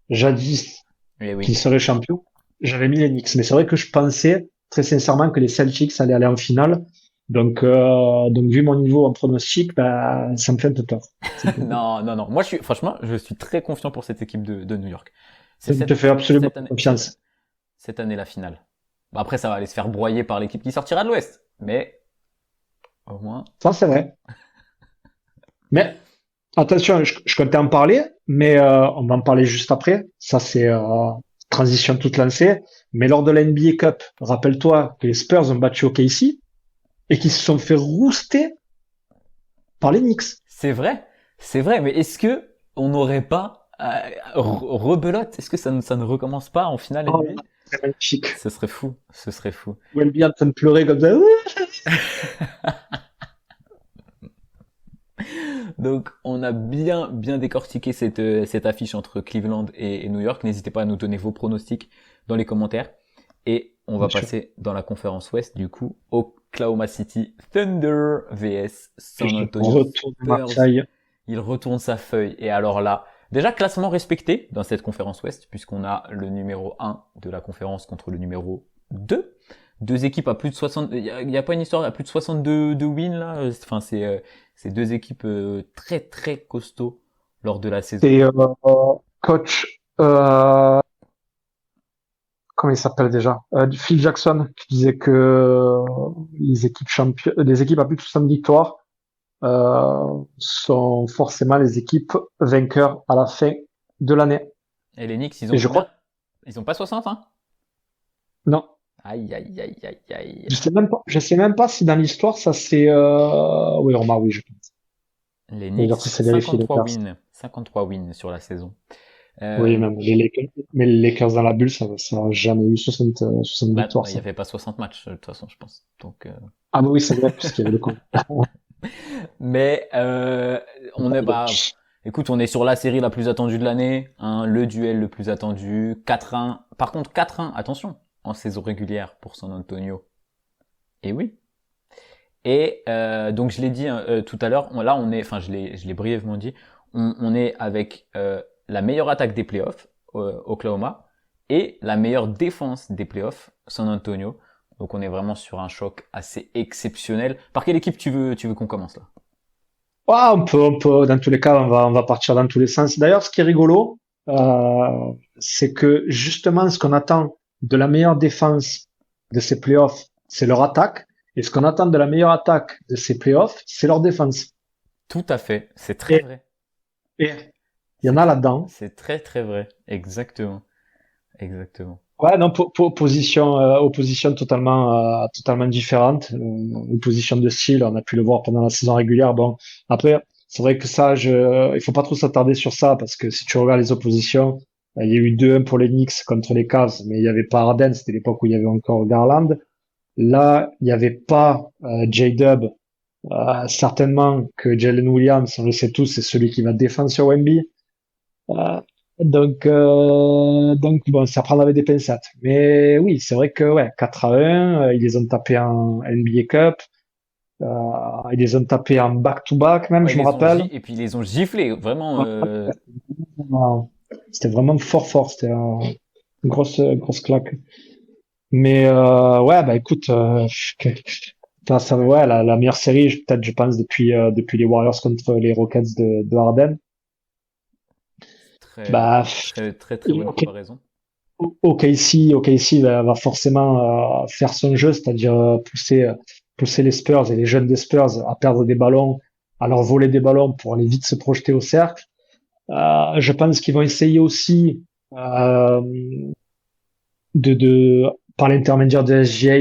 jadis, Eh oui. qu'ils seraient champions. J'avais mis les Knicks. Mais c'est vrai que je pensais, très sincèrement, que les Celtics allaient aller en finale. Donc vu mon niveau en pronostic, bah, ça me fait un peu peur. Ça me fait peur. Non, non, non. Moi, franchement, je suis très confiant pour cette équipe de New York. C'est Je te fais absolument confiance. cette année la finale. Bon, après, ça va aller se faire broyer par l'équipe qui sortira de l'Ouest. Mais, au moins. Ça, c'est vrai. Mais attention, je comptais en parler, mais on va en parler juste après. Ça, c'est transition toute lancée. Mais lors de la NBA Cup, rappelle-toi que les Spurs ont battu OKC et qu'ils se sont fait rouster par les Knicks. C'est vrai, mais est-ce que on n'aurait pas rebelote? Est-ce que ça ne recommence pas en finale Oh, NBA? c'est magnifique. Ce serait fou, ce serait fou. Wemby en train de pleurer comme ça. Donc, on a bien décortiqué cette affiche entre Cleveland et New York. N'hésitez pas à nous donner vos pronostics dans les commentaires. Et on va Bien sûr. passer dans la conférence Ouest, du coup, Oklahoma City Thunder vs San Je Antonio retourne à Spurs. Marseille. Il retourne sa feuille. Et alors là, déjà classement respecté dans cette conférence Ouest, puisqu'on a le numéro 1 de la conférence contre le numéro 2. Deux équipes à plus de 60, il y a pas une histoire à plus de 62 de win là. Enfin, c'est deux équipes très très costauds lors de la saison. C'est coach, euh, comment il s'appelle déjà? Phil Jackson qui disait que les équipes à plus de 60 victoires sont forcément les équipes vainqueurs à la fin de l'année. Et les Knicks, ils Et ont je combien? crois, Ils ont pas 60, hein? non, Aïe aïe aïe aïe aïe. je sais même pas si dans l'histoire ça c'est, oui, Romain, oui, je pense. Les Ça veut dire Knicks, que c'est vérifié les pertes. 53 wins sur la saison. Oui, Euh, même les Lakers, mais les Lakers dans la bulle, ça a jamais eu 60 bah, victoires, il y ça. avait pas 60 matchs de toute façon, je pense. Donc, Ah, bah oui, c'est vrai, puisqu'il y avait le con. mais on est bah, écoute, on est sur la série la plus attendue de l'année, hein, le duel le plus attendu, 4-1. Par contre, 4-1, attention, en saison régulière pour San Antonio. Et oui. Et donc je l'ai dit tout à l'heure, là on est, enfin je l'ai brièvement dit, on est avec la meilleure attaque des playoffs, Oklahoma, et la meilleure défense des playoffs, San Antonio. Donc on est vraiment sur un choc assez exceptionnel. Par quelle équipe tu veux qu'on commence là? Ah, dans tous les cas, on va partir dans tous les sens. D'ailleurs, ce qui est rigolo, c'est que justement, ce qu'on attend de la meilleure défense de ces playoffs, c'est leur attaque. Et ce qu'on attend de la meilleure attaque de ces playoffs, c'est leur défense. Tout à fait, c'est très Et, vrai. et il y en a là-dedans. C'est très très vrai. Exactement, exactement. Ouais, non, opposition totalement différente, opposition de style. On a pu le voir pendant la saison régulière. Bon, après, c'est vrai que ça, il faut pas trop s'attarder sur ça parce que si tu regardes les oppositions, il y a eu 2-1 pour les Knicks contre les Cavs, mais il y avait pas Harden. C'était l'époque où il y avait encore Garland. Là, il y avait pas J-Dub. Certainement que Jalen Williams, on le sait tous, c'est celui qui va défendre sur Wemby. Euh, donc bon, ça prend avec des pincettes. Mais oui, c'est vrai que ouais, 4-1, ils les ont tapés en NBA Cup, ils les ont tapés en back-to-back même, Ouais, je me rappelle. et puis ils les ont giflés, vraiment. C'était vraiment fort, c'était une grosse claque. Mais ouais, bah écoute, ouais, la meilleure série, peut-être, je pense, depuis les Warriors contre les Rockets de Harden. Très Bah, très très très bonne comparaison. OKC va forcément faire son jeu, c'est-à-dire pousser. pousser les Spurs et les jeunes des Spurs à perdre des ballons, à leur voler des ballons pour aller vite se projeter au cercle. Je pense qu'ils vont essayer aussi par l'intermédiaire de SGA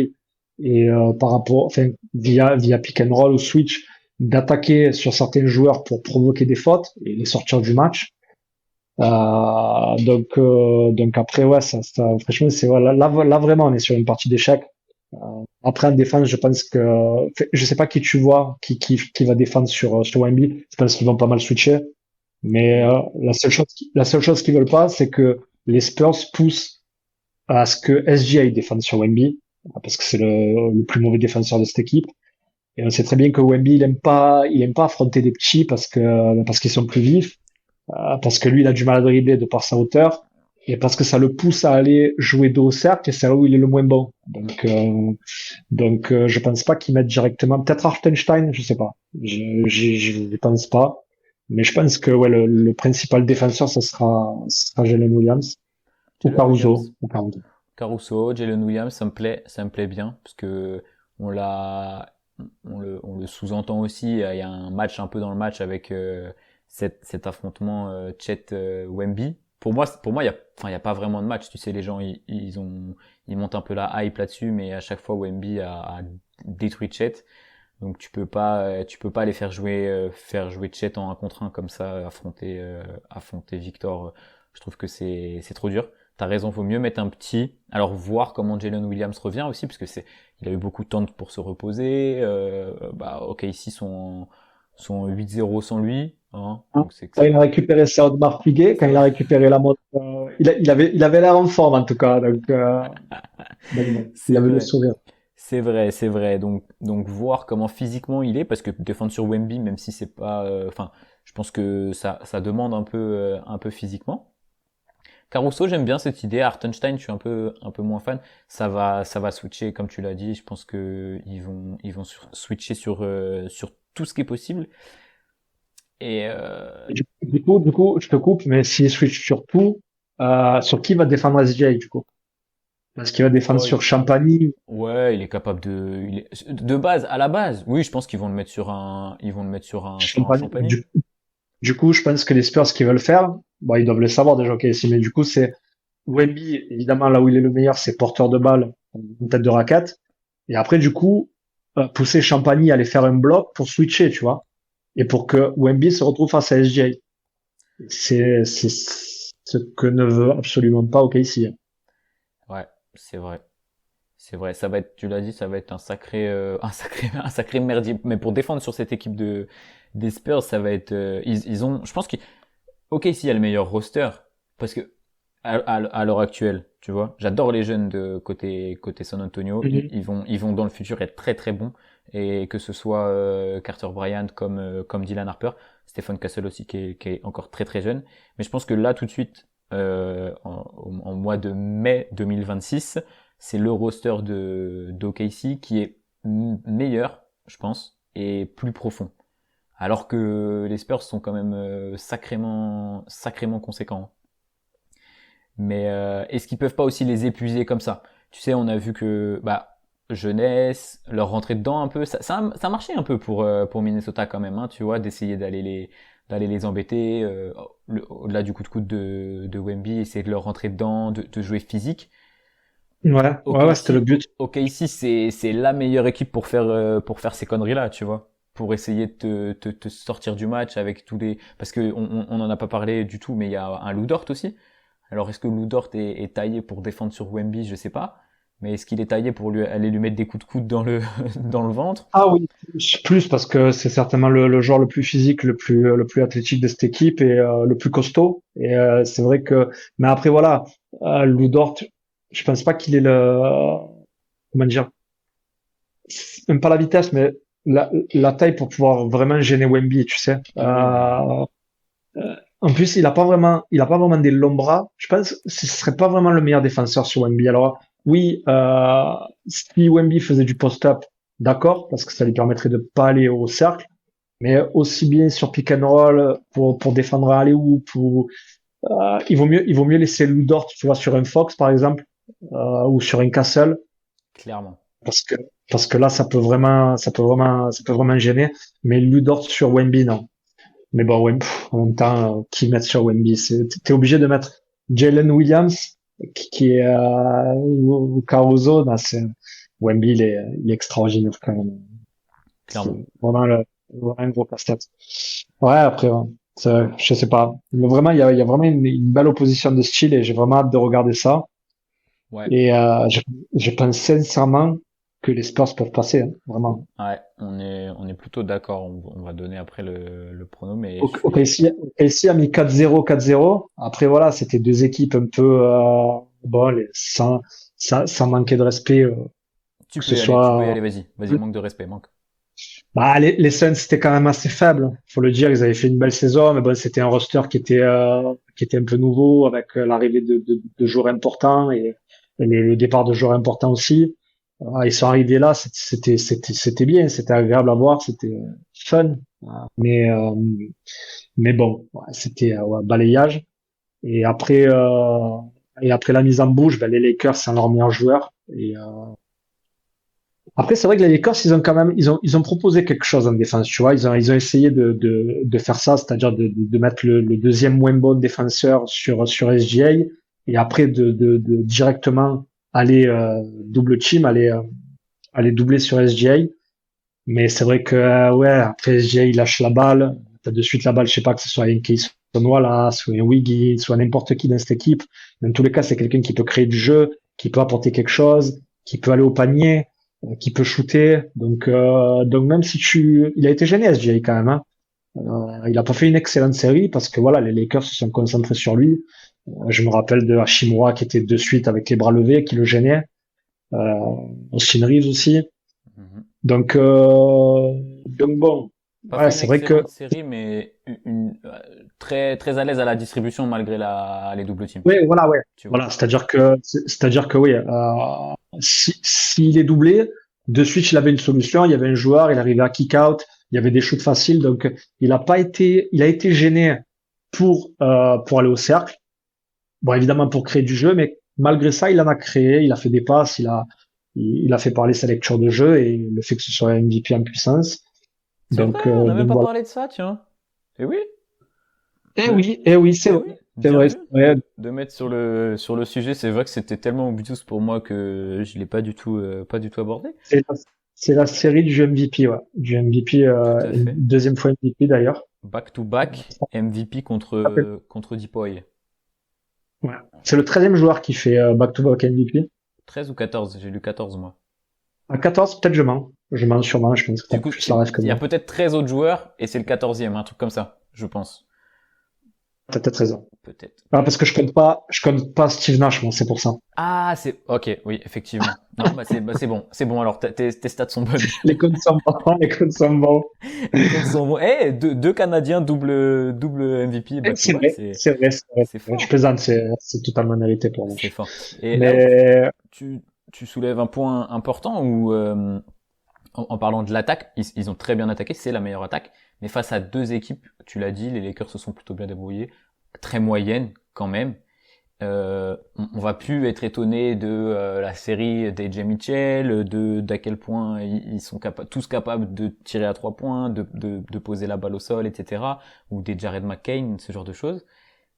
et par rapport, enfin via pick and roll ou switch, d'attaquer sur certains joueurs pour provoquer des fautes et les sortir du match. Donc après ouais, franchement c'est voilà, là vraiment on est sur une partie d'échec. Après en défense, je pense que je sais pas qui tu vois qui va défendre sur Wemby. Je pense qu'ils vont pas mal switcher. Mais Oui. la seule chose qu'ils veulent pas, c'est que les Spurs poussent à ce que SGA défende sur Wemby, parce que c'est le plus mauvais défenseur de cette équipe. Et on sait très bien que Wemby, il aime pas affronter des petits parce qu'ils sont plus vifs, parce que lui, il a du mal à dribbler de par sa hauteur, et parce que ça le pousse à aller jouer dos au cercle, et c'est là où il est le moins bon. Donc, je pense pas qu'ils mettent directement, peut-être Hartenstein, je sais pas. Je pense pas. Mais je pense que ouais, le principal défenseur, ce sera Jalen Williams ou Jalen Caruso. Williams, Ou Caruso. Caruso, Jalen Williams, ça me plaît bien parce que on l'a, on le sous-entend aussi. Il y a un match un peu dans le match avec cet affrontement Chet Wemby. Pour moi, il y a pas vraiment de match. Tu sais, les gens ils montent un peu la hype là-dessus, mais à chaque fois Wemby a détruit Chet. Donc tu peux pas les faire jouer Chet en un contre un comme ça, affronter Victor. Je trouve que c'est trop dur. T'as raison, vaut mieux mettre un petit. Alors voir comment Jalen Williams revient aussi, parce que il a eu beaucoup de temps pour se reposer. Ok, ici sont 8-0 sans lui, hein. Hein. Donc c'est que Quand il c'est a récupéré sa haute marque Piguet, quand il a récupéré la moto, il avait l'air en forme en tout cas. Donc bon, il c'est avait le vrai. sourire. C'est vrai. Donc voir comment physiquement il est, parce que défendre sur Wemby, même si c'est pas, enfin, je pense que ça demande un peu physiquement. Caruso, j'aime bien cette idée. Hartenstein, je suis un peu moins fan. Ça va switcher, comme tu l'as dit. Je pense que switcher sur tout ce qui est possible. Et Du coup, je te coupe, mais s'il switch sur tout, sur qui va défendre SJ du coup? Parce qu'il va défendre oh, sur Champagny. ouais, il est capable de base, à la base. Oui, je pense qu'ils vont le mettre sur un Champagny. Champagny. Du coup, je pense que les Spurs qui veulent faire, bon, ils doivent le savoir déjà, ok, mais du coup, c'est Wemby, évidemment, là où il est le meilleur, c'est porteur de balle, une tête de raquette. Et après, du coup, pousser Champagny à aller faire un bloc pour switcher, tu vois. Et pour que Wemby se retrouve face à SGA. C'est ce que ne veut absolument pas OKC. Ouais, c'est vrai. C'est vrai, ça va être, tu l'as dit, ça va être un sacré merdier. Mais pour défendre sur cette équipe des Spurs, ça va être, je pense ok, s'il y a le meilleur roster, parce que à l'heure actuelle, tu vois, j'adore les jeunes de côté San Antonio. Mhm. Ils vont dans le futur être très très bons, et que ce soit Carter Bryant comme Dylan Harper, Stephen Castle aussi qui est encore très très jeune. Mais je pense que là tout de suite, en mois de mai 2026, c'est le roster de d'OKC qui est meilleur, je pense, et plus profond. Alors que les Spurs sont quand même sacrément conséquents. Mais est-ce qu'ils peuvent pas aussi les épuiser comme ça? Tu sais, on a vu que jeunesse, leur rentrer dedans un peu, ça marchait un peu pour Minnesota quand même, hein, tu vois, d'essayer d'aller les embêter, au-delà du coup de coude de Wemby, essayer de leur rentrer dedans, de jouer physique. Ouais, c'était le but. Ok, ici c'est la meilleure équipe pour faire ces conneries là, tu vois, pour essayer de te sortir du match avec tous les, parce que on en a pas parlé du tout, mais il y a un Lou Dort aussi. Alors est-ce que Lou Dort est taillé pour défendre sur Wemby, je sais pas, mais est-ce qu'il est taillé pour aller lui mettre des coups de coude dans le dans le ventre? Ah oui, plus parce que c'est certainement le joueur le plus physique, le plus athlétique de cette équipe et le plus costaud. Et c'est vrai que, mais après voilà, Lou Dort, je pense pas qu'il ait comment dire, même pas la vitesse, mais la taille pour pouvoir vraiment gêner Wemby, tu sais. Oui, oui. En plus, il a pas vraiment des longs bras. Je pense que ce serait pas vraiment le meilleur défenseur sur Wemby. Alors, oui, si Wemby faisait du post-up, d'accord, parce que ça lui permettrait de pas aller au cercle, mais aussi bien sur pick and roll pour défendre un alley-oop il vaut mieux laisser Lou Dort, tu vois, sur un Fox, par exemple, ou sur un Castle, Clairement. parce que parce que là, ça peut vraiment gêner. Mais Ludort sur Wemby, non. Mais bon, en même temps, qui mettre sur Wemby, t'es obligé de mettre Jalen Williams, qui est ou Caruso. Non, Wemby, il est extraordinaire quand même. clairement. C'est vraiment un gros casse-tête. Ouais, après, ouais. Je sais pas. Mais vraiment, il y a vraiment une belle opposition de style et j'ai vraiment hâte de regarder ça. Ouais. Et je pense sincèrement que les Spurs peuvent passer, hein, vraiment. Ouais, on est plutôt d'accord. On va donner après le prono, mais je suis. OKC a mis 4-0, 4-0. Après, voilà, c'était deux équipes un peu, bon, sans manquer de respect, que ce Tu peux y soit, aller, vas-y, manque de respect, manque. bah, les Suns, c'était quand même assez faible. Faut le dire, ils avaient fait une belle saison, mais bon, c'était un roster qui était un peu nouveau, avec l'arrivée de joueurs importants et le départ de joueurs importants aussi. Ils sont arrivés là, c'était bien, c'était agréable à voir, c'était fun. Mais, euh, mais bon, ouais, c'était ouais, balayage. Et après, euh, et après la mise en bouche, ben, les Lakers, c'est leur meilleur joueur. Et après, c'est vrai que les Lakers, ils ont proposé quelque chose en défense, tu vois. Ils ont essayé de faire ça, c'est-à-dire de mettre le deuxième moins bon défenseur sur SGA et après de directement aller double team, aller doubler sur SGA. Mais c'est vrai que ouais, après SGA, il lâche la balle, t'as de suite la balle, je sais pas que ce soit un Keyson là, soit un Wiggy, soit n'importe qui dans cette équipe. Dans tous les cas, c'est quelqu'un qui peut créer du jeu, qui peut apporter quelque chose, qui peut aller au panier, qui peut shooter. Donc même si il a été gêné SGA quand même. Hein. Il a pas fait une excellente série parce que voilà, les Lakers se sont concentrés sur lui. Je me rappelle de Hachimura qui était de suite avec les bras levés, qui le gênait. Austin Reeves aussi. Mhm. Donc bon, Pas ouais, fait une c'est vrai que excellente série, mais très très à l'aise à la distribution malgré les doubles teams. ouais, voilà, ouais, Tu vois. voilà, c'est-à-dire que oui, s'il est doublé, de suite il avait une solution, il y avait un joueur, il arrivait à kick out, il y avait des shoots faciles, donc il a été gêné pour aller au cercle. Bon, évidemment pour créer du jeu, mais malgré ça, il en a créé, il a fait des passes, il a fait parler sa lecture de jeu et le fait que ce soit un MVP en puissance. C'est vrai, on n'a même Donc pas voilà. parlé de ça, tiens. Et oui, de, Eh oui, c'est eh vrai, oui, c'est bien vrai, vu c'est vrai. de mettre sur le sujet. C'est vrai que c'était tellement obvious pour moi que je l'ai pas du tout abordé. C'est la, c'est la série du MVP, ouais. Du MVP, Tout à une fait. deuxième fois MVP d'ailleurs. Back to back, MVP Après, contre Deepoy. ouais. C'est le 13e joueur qui fait back-to-back MVP. 13 ou 14, j'ai lu 14 moi. À 14, peut-être je mens. Je mens sûrement, je pense que t'as Du coup, plus la rêve que il y a moi. peut-être 13 autres joueurs et c'est le 14e, un truc comme ça, je pense. T'as peut-être raison. Peut-être. Ah, parce que je compte pas Steve Nash, moi, c'est pour ça. Ah, c'est ok, oui, effectivement. Non, c'est bon, c'est bon. Alors tes stats sont bonnes. Les comptes sont bons, les comptes sont bons. Les comptes sont bons. Eh, deux Canadiens double MVP Eh, back to back, c'est vrai, c'est vrai. c'est Je fort, plaisante, c'est totalement mérité pour c'est Nash. fort. Et là où Mais, tu soulèves un point important où en parlant de l'attaque, ils ont très bien attaqué, c'est la meilleure attaque. Mais face à deux équipes, tu l'as dit, les Lakers se sont plutôt bien débrouillés, très moyennes quand même. On va plus être étonné de la série d'AJ Mitchell, d'à quel point ils sont tous capables de tirer à 3 points, de poser la balle au sol, etc. Ou des Jared McCain, ce genre de choses.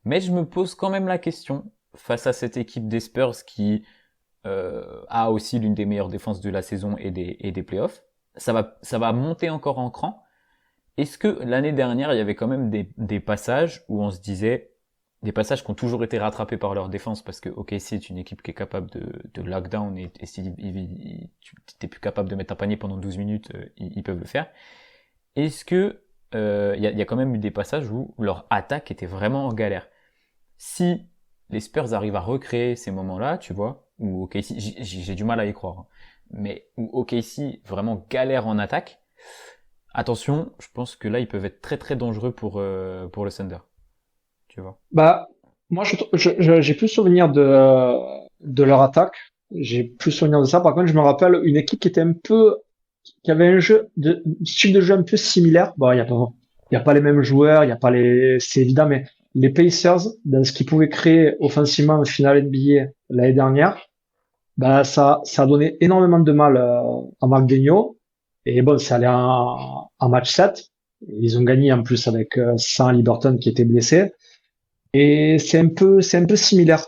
Mais je me pose quand même la question face à cette équipe des Spurs qui a aussi l'une des meilleures défenses de la saison et des playoffs. Ça va monter encore en cran. Est-ce que l'année dernière, il y avait quand même des passages où on se disait, des passages qui ont toujours été rattrapés par leur défense parce que OKC est une équipe qui est capable de lockdown et si tu t'es plus capable de mettre un panier pendant 12 minutes, ils peuvent le faire. Est-ce que y a quand même eu des passages où leur attaque était vraiment en galère. Si les Spurs arrivent à recréer ces moments-là, tu vois, où OKC, j'ai du mal à y croire, hein, mais où OKC vraiment galère en attaque, attention, je pense que là ils peuvent être très très dangereux pour le Thunder, tu vois. bah, moi, j'ai plus souvenir de leur attaque. J'ai plus souvenir de ça. Par contre, je me rappelle une équipe qui avait style de jeu un peu similaire. Bon, il y a pas les mêmes joueurs, il y a pas c'est évident, mais les Pacers, dans ce qu'ils pouvaient créer offensivement en finale NBA l'année dernière, bah, ça a donné énormément de mal à Marc Daigneault. Et bon, c'est allé en match 7. Ils ont gagné en plus avec Sam Liberton qui était blessé. Et c'est un peu similaire.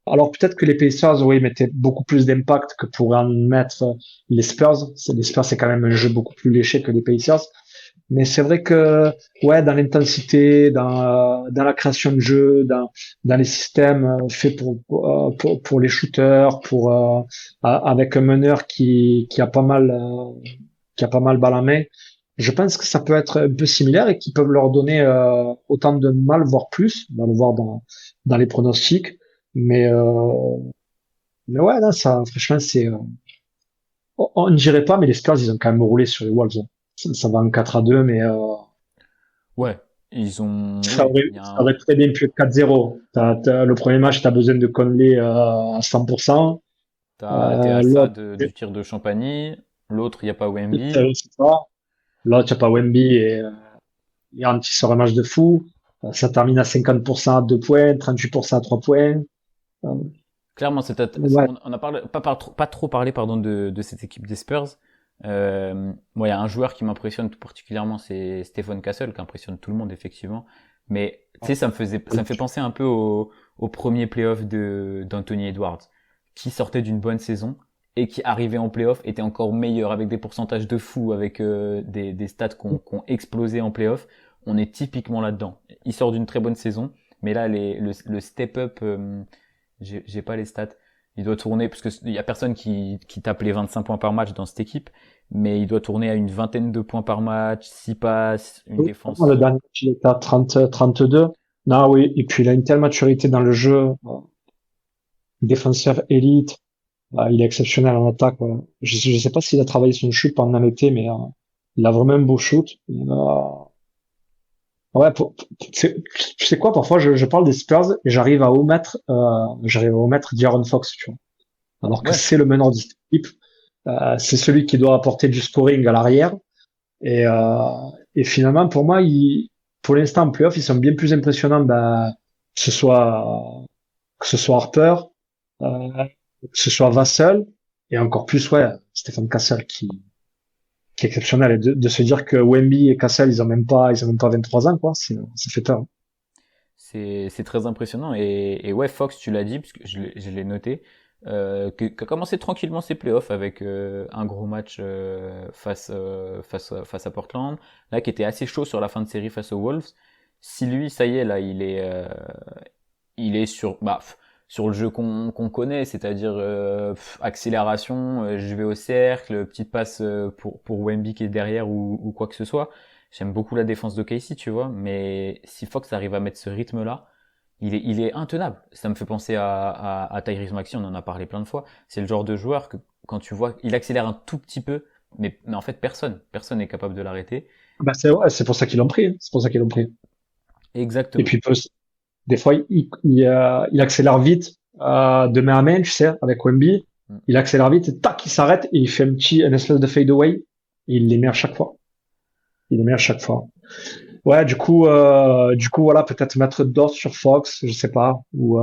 Alors peut-être que les Pacers, oui, mettaient beaucoup plus d'impact que pourraient en mettre les Spurs. Les Spurs, c'est quand même un jeu beaucoup plus léché que les Pacers. Mais c'est vrai que, ouais, dans l'intensité, dans la création de jeu, dans les systèmes faits pour les shooters, avec un meneur qui a pas mal, qui a pas mal balle en main, je pense que ça peut être un peu similaire et qu'ils peuvent leur donner autant de mal, voire plus. On va le voir dans les pronostics. Mais, euh, mais ouais, là, ça, franchement, on ne dirait pas, mais les Spurs, ils ont quand même roulé sur les Wolves, hein. Ça va en 4-2, mais Ouais, ils ont, ça oui, aurait, il y a ça un, aurait très bien pu être 4-0. Le premier match, tu as besoin de Conley à 100%. t'es à ça L'autre, du tir de Champagny, l'autre, il n'y a pas Wemby. c'est ça. L'autre, tu n'as pas Wemby et Anti sort un match de fou. Ça termine à 50% à 2 points, 38% à 3 points. Euh, Clairement, ouais. on a parlé, pas trop parlé, pardon, de cette équipe des Spurs. Moi, il y a un joueur qui m'impressionne tout particulièrement, c'est Stephen Castle, qui impressionne tout le monde, effectivement. Mais, tu sais, ça me fait penser un peu au premier playoff d'Anthony Edwards, qui sortait d'une bonne saison et qui arrivait en playoff, était encore meilleur avec des pourcentages de fou, avec des stats qu'on explosé en playoff. On est typiquement là-dedans. Il sort d'une très bonne saison, mais là, le step-up, j'ai pas les stats. Il doit tourner, parce que il y a personne qui tape les 25 points par match dans cette équipe, mais il doit tourner à une vingtaine de points par match, 6 passes, une Le défense. dernier, il était à 30, 32. Non, oui. Et puis, il a une telle maturité dans le jeu. Défenseur élite. Il est exceptionnel en attaque. Ouais. Je sais pas s'il a travaillé son shoot pendant l'été, mais il a vraiment un beau shoot. Ouais, tu sais quoi, parfois je parle des Spurs et j'arrive à omettre De'Aaron Fox, tu vois. Alors que Ouais, c'est le meneur de cette équipe, c'est celui qui doit apporter du scoring à l'arrière. Et, euh, et finalement, pour moi, pour l'instant en playoff, ils sont bien plus impressionnants, que ce soit Harper, que ce soit Vassell, et encore plus, ouais, Stéphane Cassel qui est exceptionnel. Et de se dire que Wemby et Cassel, ils ont même pas 23 ans, quoi, ça fait peur. c'est très impressionnant. Et ouais, Fox, tu l'as dit, parce que je l'ai noté, qui a commencé tranquillement ses playoffs avec un gros match face à Portland, là qui était assez chaud sur la fin de série face aux Wolves. Si lui, ça y est, là, il est sur le jeu qu'on connaît, c'est-à-dire accélération, je vais au cercle, petite passe pour Wemby qui est derrière ou quoi que ce soit. J'aime beaucoup la défense de Casey, tu vois, mais si Fox arrive à mettre ce rythme-là, il est intenable. Ça me fait penser à Tyrese Maxey, on en a parlé plein de fois. C'est le genre de joueur que quand tu vois, il accélère un tout petit peu, mais en fait personne n'est capable de l'arrêter. Bah, c'est ouais, c'est pour ça qu'ils l'ont pris, hein. C'est pour ça qu'ils l'ont pris. Et Exactement. puis des fois, il accélère vite de main à main, tu sais, avec Wemby. Mm. Il accélère vite, et tac, il s'arrête et il fait un espèce de fade away. Et il les met à chaque fois. Il les met à chaque fois. Ouais, du coup, voilà, peut-être mettre Dort sur Fox, je sais pas, ou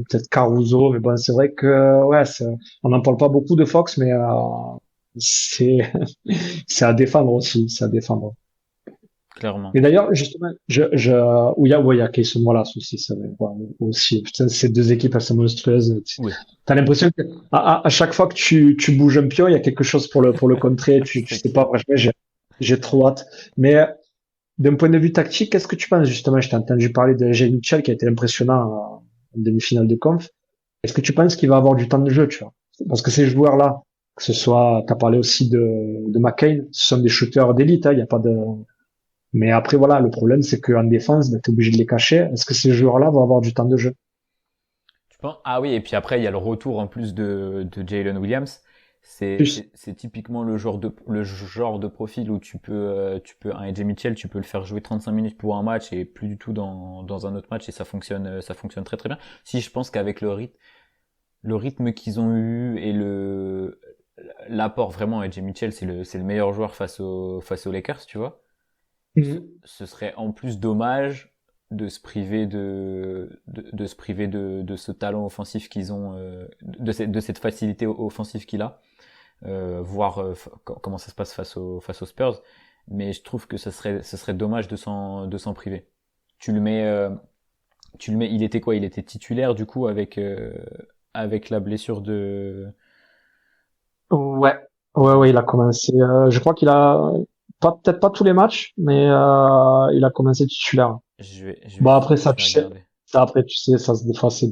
peut-être Caruso. Mais bon, c'est vrai que, ouais, on n'en parle pas beaucoup de Fox, mais c'est, c'est à défendre aussi, c'est à défendre. Clairement. Et d'ailleurs, justement, où il y a Kayson Wallace aussi, ça va, ouais, aussi. Putain, ces deux équipes, elles sont monstrueuses. Oui. T'as l'impression que à chaque fois que tu bouges un pion, il y a quelque chose pour le contrer. Tu C'est sais pas, clair. franchement, j'ai trop hâte. Mais d'un point de vue tactique, qu'est-ce que tu penses justement? Je t'ai entendu parler de Jay Mitchell qui a été impressionnant en demi-finale de conf. Est-ce que tu penses qu'il va avoir du temps de jeu, tu vois? Parce que ces joueurs-là, que ce soit, t'as parlé aussi de McCain, ce sont des shooters d'élite, hein, il y a pas de, mais après, voilà, le problème, c'est qu'en défense, ben, t'es obligé de les cacher. Est-ce que ces joueurs-là vont avoir du temps de jeu? Tu penses? Ah oui, et puis après, il y a le retour en plus de Jalen Williams. Plus. C'est typiquement le genre de profil où un AJ Mitchell, tu peux le faire jouer 35 minutes pour un match et plus du tout dans un autre match et ça fonctionne très très bien. Si je pense qu'avec le rythme qu'ils ont eu et l'apport vraiment AJ Mitchell, c'est le meilleur joueur face aux Lakers, tu vois. Ce Mhm. ce serait en plus dommage de se priver de se priver de ce talent offensif qu'ils ont, de cette facilité offensive qu'il a, voir comment ça se passe face aux Spurs. Mais je trouve que ce serait dommage de s'en priver. Tu le mets, il était quoi? Il était titulaire du coup avec la blessure de. Ouais, ouais, il a commencé. Je crois qu'il a peut-être pas tous les matchs, mais il a commencé titulaire. Bon après ça, Je vais tu sais, regarder. ça des fois c'est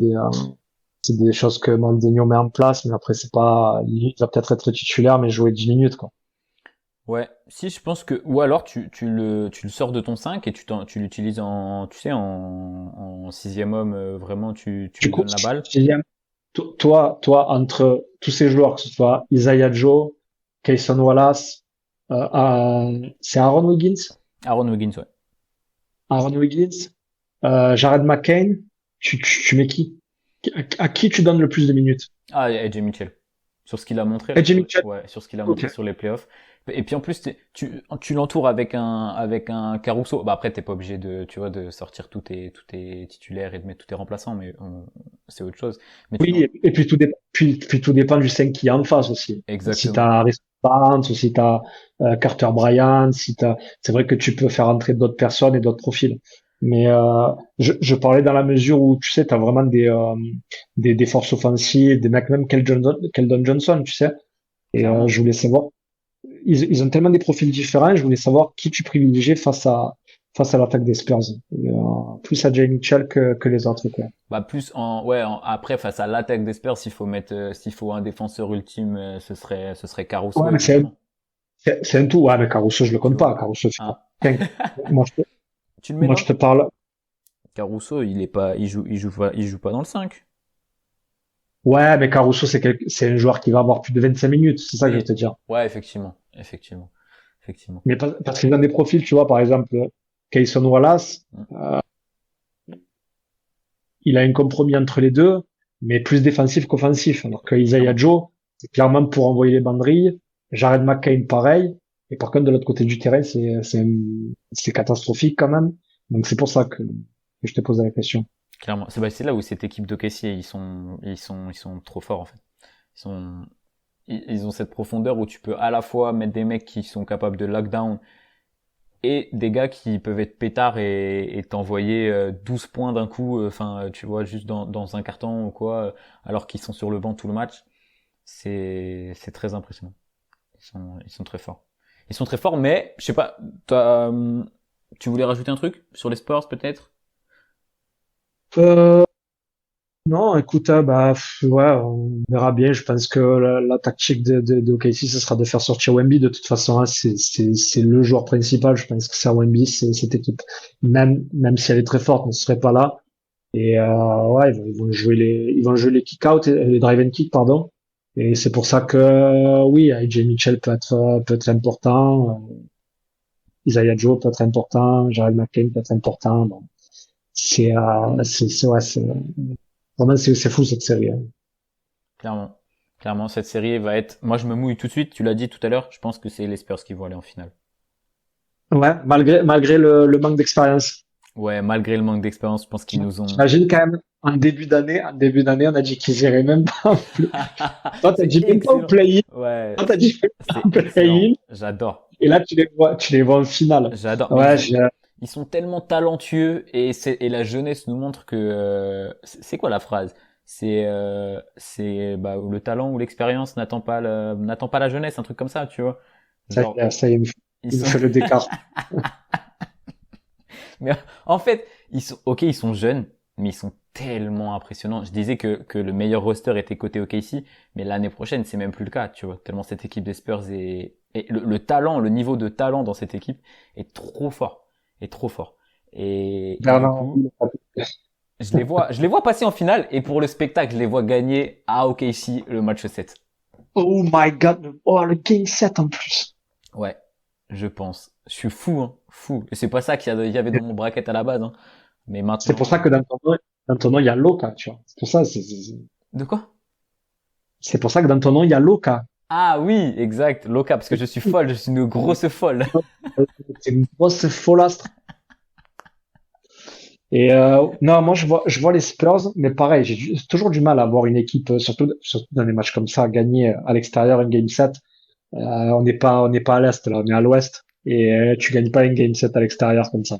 des choses que Mourinho met en place, mais après c'est pas, il va peut-être être titulaire, mais jouer 10 minutes quoi. Ouais, si je pense que ou alors tu le sors de ton 5 et tu l'utilises en tu sais en sixième homme, vraiment tu Du lui coup, donnes la balle. toi, entre tous ces joueurs, que ce soit Isaiah Joe, Kayson Wallace, c'est Aaron Wiggins, Aaron Wiggins, ouais. Jared McCain, tu mets qui? À qui tu donnes le plus de minutes? Ah, et AJ Mitchell. Sur ce qu'il a montré là, AJ Mitchell. ouais, sur ce qu'il a Ok. montré sur les playoffs. Et puis en plus tu l'entoures avec un Caruso. Bah après t'es pas obligé de tu vois de sortir tous tes titulaires et de mettre tous tes remplaçants, mais c'est autre chose. Mais Oui, et puis puis tout dépend du 5 qui est en face aussi. Si exactement. t'as Harrison Barnes, ou si t'as Carter Bryant, c'est vrai que tu peux faire entrer d'autres personnes et d'autres profils. Mais je parlais dans la mesure où tu sais, t'as vraiment des forces offensives, des mecs même Keldon Johnson, tu sais. Et Clairement. je voulais savoir, ils ont tellement des profils différents, je voulais savoir qui tu privilégiais face à l'attaque des Spurs. Et, plus à Jay Mitchell que les autres, quoi. Bah plus après face à l'attaque des Spurs, s'il faut un défenseur ultime, ce serait Ouais, Caruso mais évidemment. c'est un tout. Ouais, mais Caruso, je le Tu compte pas. vois. Caruso, c'est Hein. pas. Moi, Tu le mets moi, dans je te parle. Caruso, il joue pas dans le 5. Ouais, mais Caruso, c'est un joueur qui va avoir plus de 25 minutes. C'est ça que je veux Oui. te dire. Ouais, effectivement. Mais parce qu'il a des profils, tu vois, par exemple, Kayson Wallace, Mm. il a un compromis entre les deux, mais plus défensif qu'offensif. Alors que Isaiah Clairement. Joe, c'est clairement pour envoyer les banderilles. Jared McCain, pareil. Et par contre, de l'autre côté du terrain, c'est catastrophique quand même. Donc c'est pour ça que je te pose la question. Clairement. C'est là où cette équipe d'OKC, ils sont trop forts en fait. Ils sont, ils ont cette profondeur où tu peux à la fois mettre des mecs qui sont capables de lockdown et des gars qui peuvent être pétards et t'envoyer 12 points d'un coup, enfin tu vois juste dans un carton ou quoi, alors qu'ils sont sur le banc tout le match. C'est très impressionnant. Ils sont très forts. Ils sont très forts, mais je sais pas. Tu voulais rajouter un truc sur les sports peut-être? Euh, Non, écoute, ouais, on verra bien. Je pense que la tactique de OKC, ce sera de faire sortir Wemby. De toute façon, hein, c'est le joueur principal. Je pense que c'est Wemby, c'est cette équipe. Même si elle est très forte, ne serait pas là. Et ouais, ils vont jouer les kick-out, les drive and kick, pardon. Et c'est pour ça que oui, AJ Mitchell peut être important. Isaiah Joe peut être important. Jared McCain peut être important. Bon, ouais, vraiment, c'est fou cette série, hein. Clairement. Clairement, cette série va être. Moi, je me mouille tout de suite. Tu l'as dit tout à l'heure. Je pense que c'est les Spurs qui vont aller en finale. Ouais, malgré le manque d'expérience. Ouais, malgré le manque d'expérience, je pense qu'ils nous ont. J'imagine quand même, en début d'année, on a dit qu'ils iraient même pas toi, t'as C'est dit même pas au excellent. play-in. Ouais, Toi, t'as dit même pas c'est au excellent. play-in. J'adore. Et là, tu les vois en finale. J'adore. Mais Ouais, ils sont tellement talentueux et la jeunesse nous montre que c'est quoi la phrase? C'est le talent ou l'expérience n'attend pas la jeunesse, un truc comme ça, tu vois. Genre ça y est, ils il me sont fait le décart. mais en fait, ils sont jeunes, mais ils sont tellement impressionnants. Je disais que le meilleur roster était côté OKC, mais l'année prochaine, c'est même plus le cas, tu vois. Tellement cette équipe des Spurs et le talent, le niveau de talent dans cette équipe est trop fort, est trop fort. Et du Bernard, coup, je les vois passer en finale et pour le spectacle, je les vois gagner à OKC le match 7. oh my god, oh, le game 7 en plus. Ouais, je pense. Je suis fou, hein, fou. Et c'est pas ça qu'il y avait dans mon bracket à la base, hein. Mais C'est pour ça maintenant, que dans ton nom, il y a Loka, tu vois. C'est pour ça, de quoi? c'est pour ça que dans ton nom, il y a Loka. Ah oui, exact, Loka, parce que je suis folle, je suis une grosse folle. C'est une grosse folastre. Et non, moi je vois les Spurs, mais pareil, toujours du mal à voir une équipe, surtout dans des matchs comme ça, gagner à l'extérieur une game set. On n'est pas à l'est là, on est à l'ouest, et tu gagnes pas une game set à l'extérieur comme ça.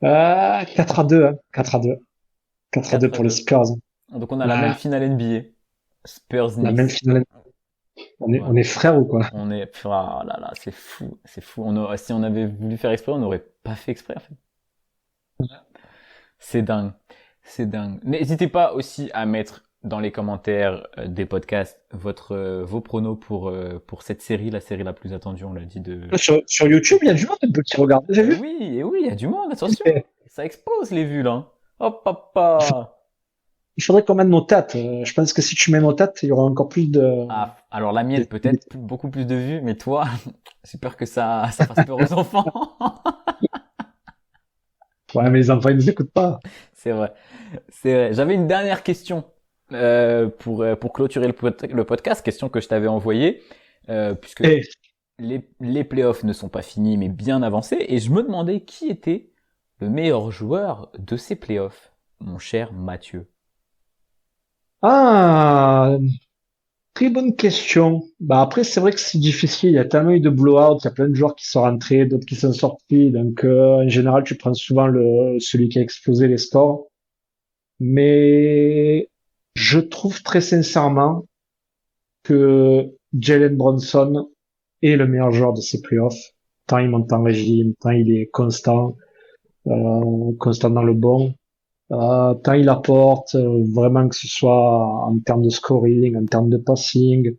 4-2, hein, 4-2, 4-2 4 à pour les 2. Spurs. Donc on a la même La, finale NBA. la même Spurs-Knicks. finale. Ouais. On est frères ou quoi? On est, ah là là, c'est fou, c'est fou. Si on avait voulu faire exprès, on n'aurait pas fait exprès, en fait. C'est dingue. C'est dingue. N'hésitez pas aussi à mettre dans les commentaires des podcasts vos pronos pour cette série, la série la plus attendue, on l'a dit Sur YouTube, il y a du monde un peu qui regarde. J'ai vu. Eh oui, il y a du monde, attention. Il Ça explose les vues, là. Hein. Hop, hop, hop. il faudrait qu'on mette nos têtes. Je pense que si tu mets nos têtes, il y aura encore plus de. Ah, alors la mienne, peut-être beaucoup plus de vues, mais toi, j'ai peur que ça fasse peur aux enfants. Ouais, mais les enfants, ils nous écoutent pas. C'est vrai. C'est vrai. J'avais une dernière question pour clôturer le podcast, question que je t'avais envoyée, puisque Et les playoffs ne sont pas finis, mais bien avancés, et je me demandais qui était le meilleur joueur de ces playoffs, mon cher Mathieu. ah, très bonne question. Bah après, c'est vrai que c'est difficile. Il y a tellement eu de blowout, il y a plein de joueurs qui sont rentrés, d'autres qui sont sortis. Donc en général, tu prends souvent celui qui a explosé les stores. Mais je trouve très sincèrement que Jalen Brunson est le meilleur joueur de ces playoffs. Tant il monte en régime, tant il est constant dans le bon. Tant il apporte, vraiment que ce soit en termes de scoring, en termes de passing.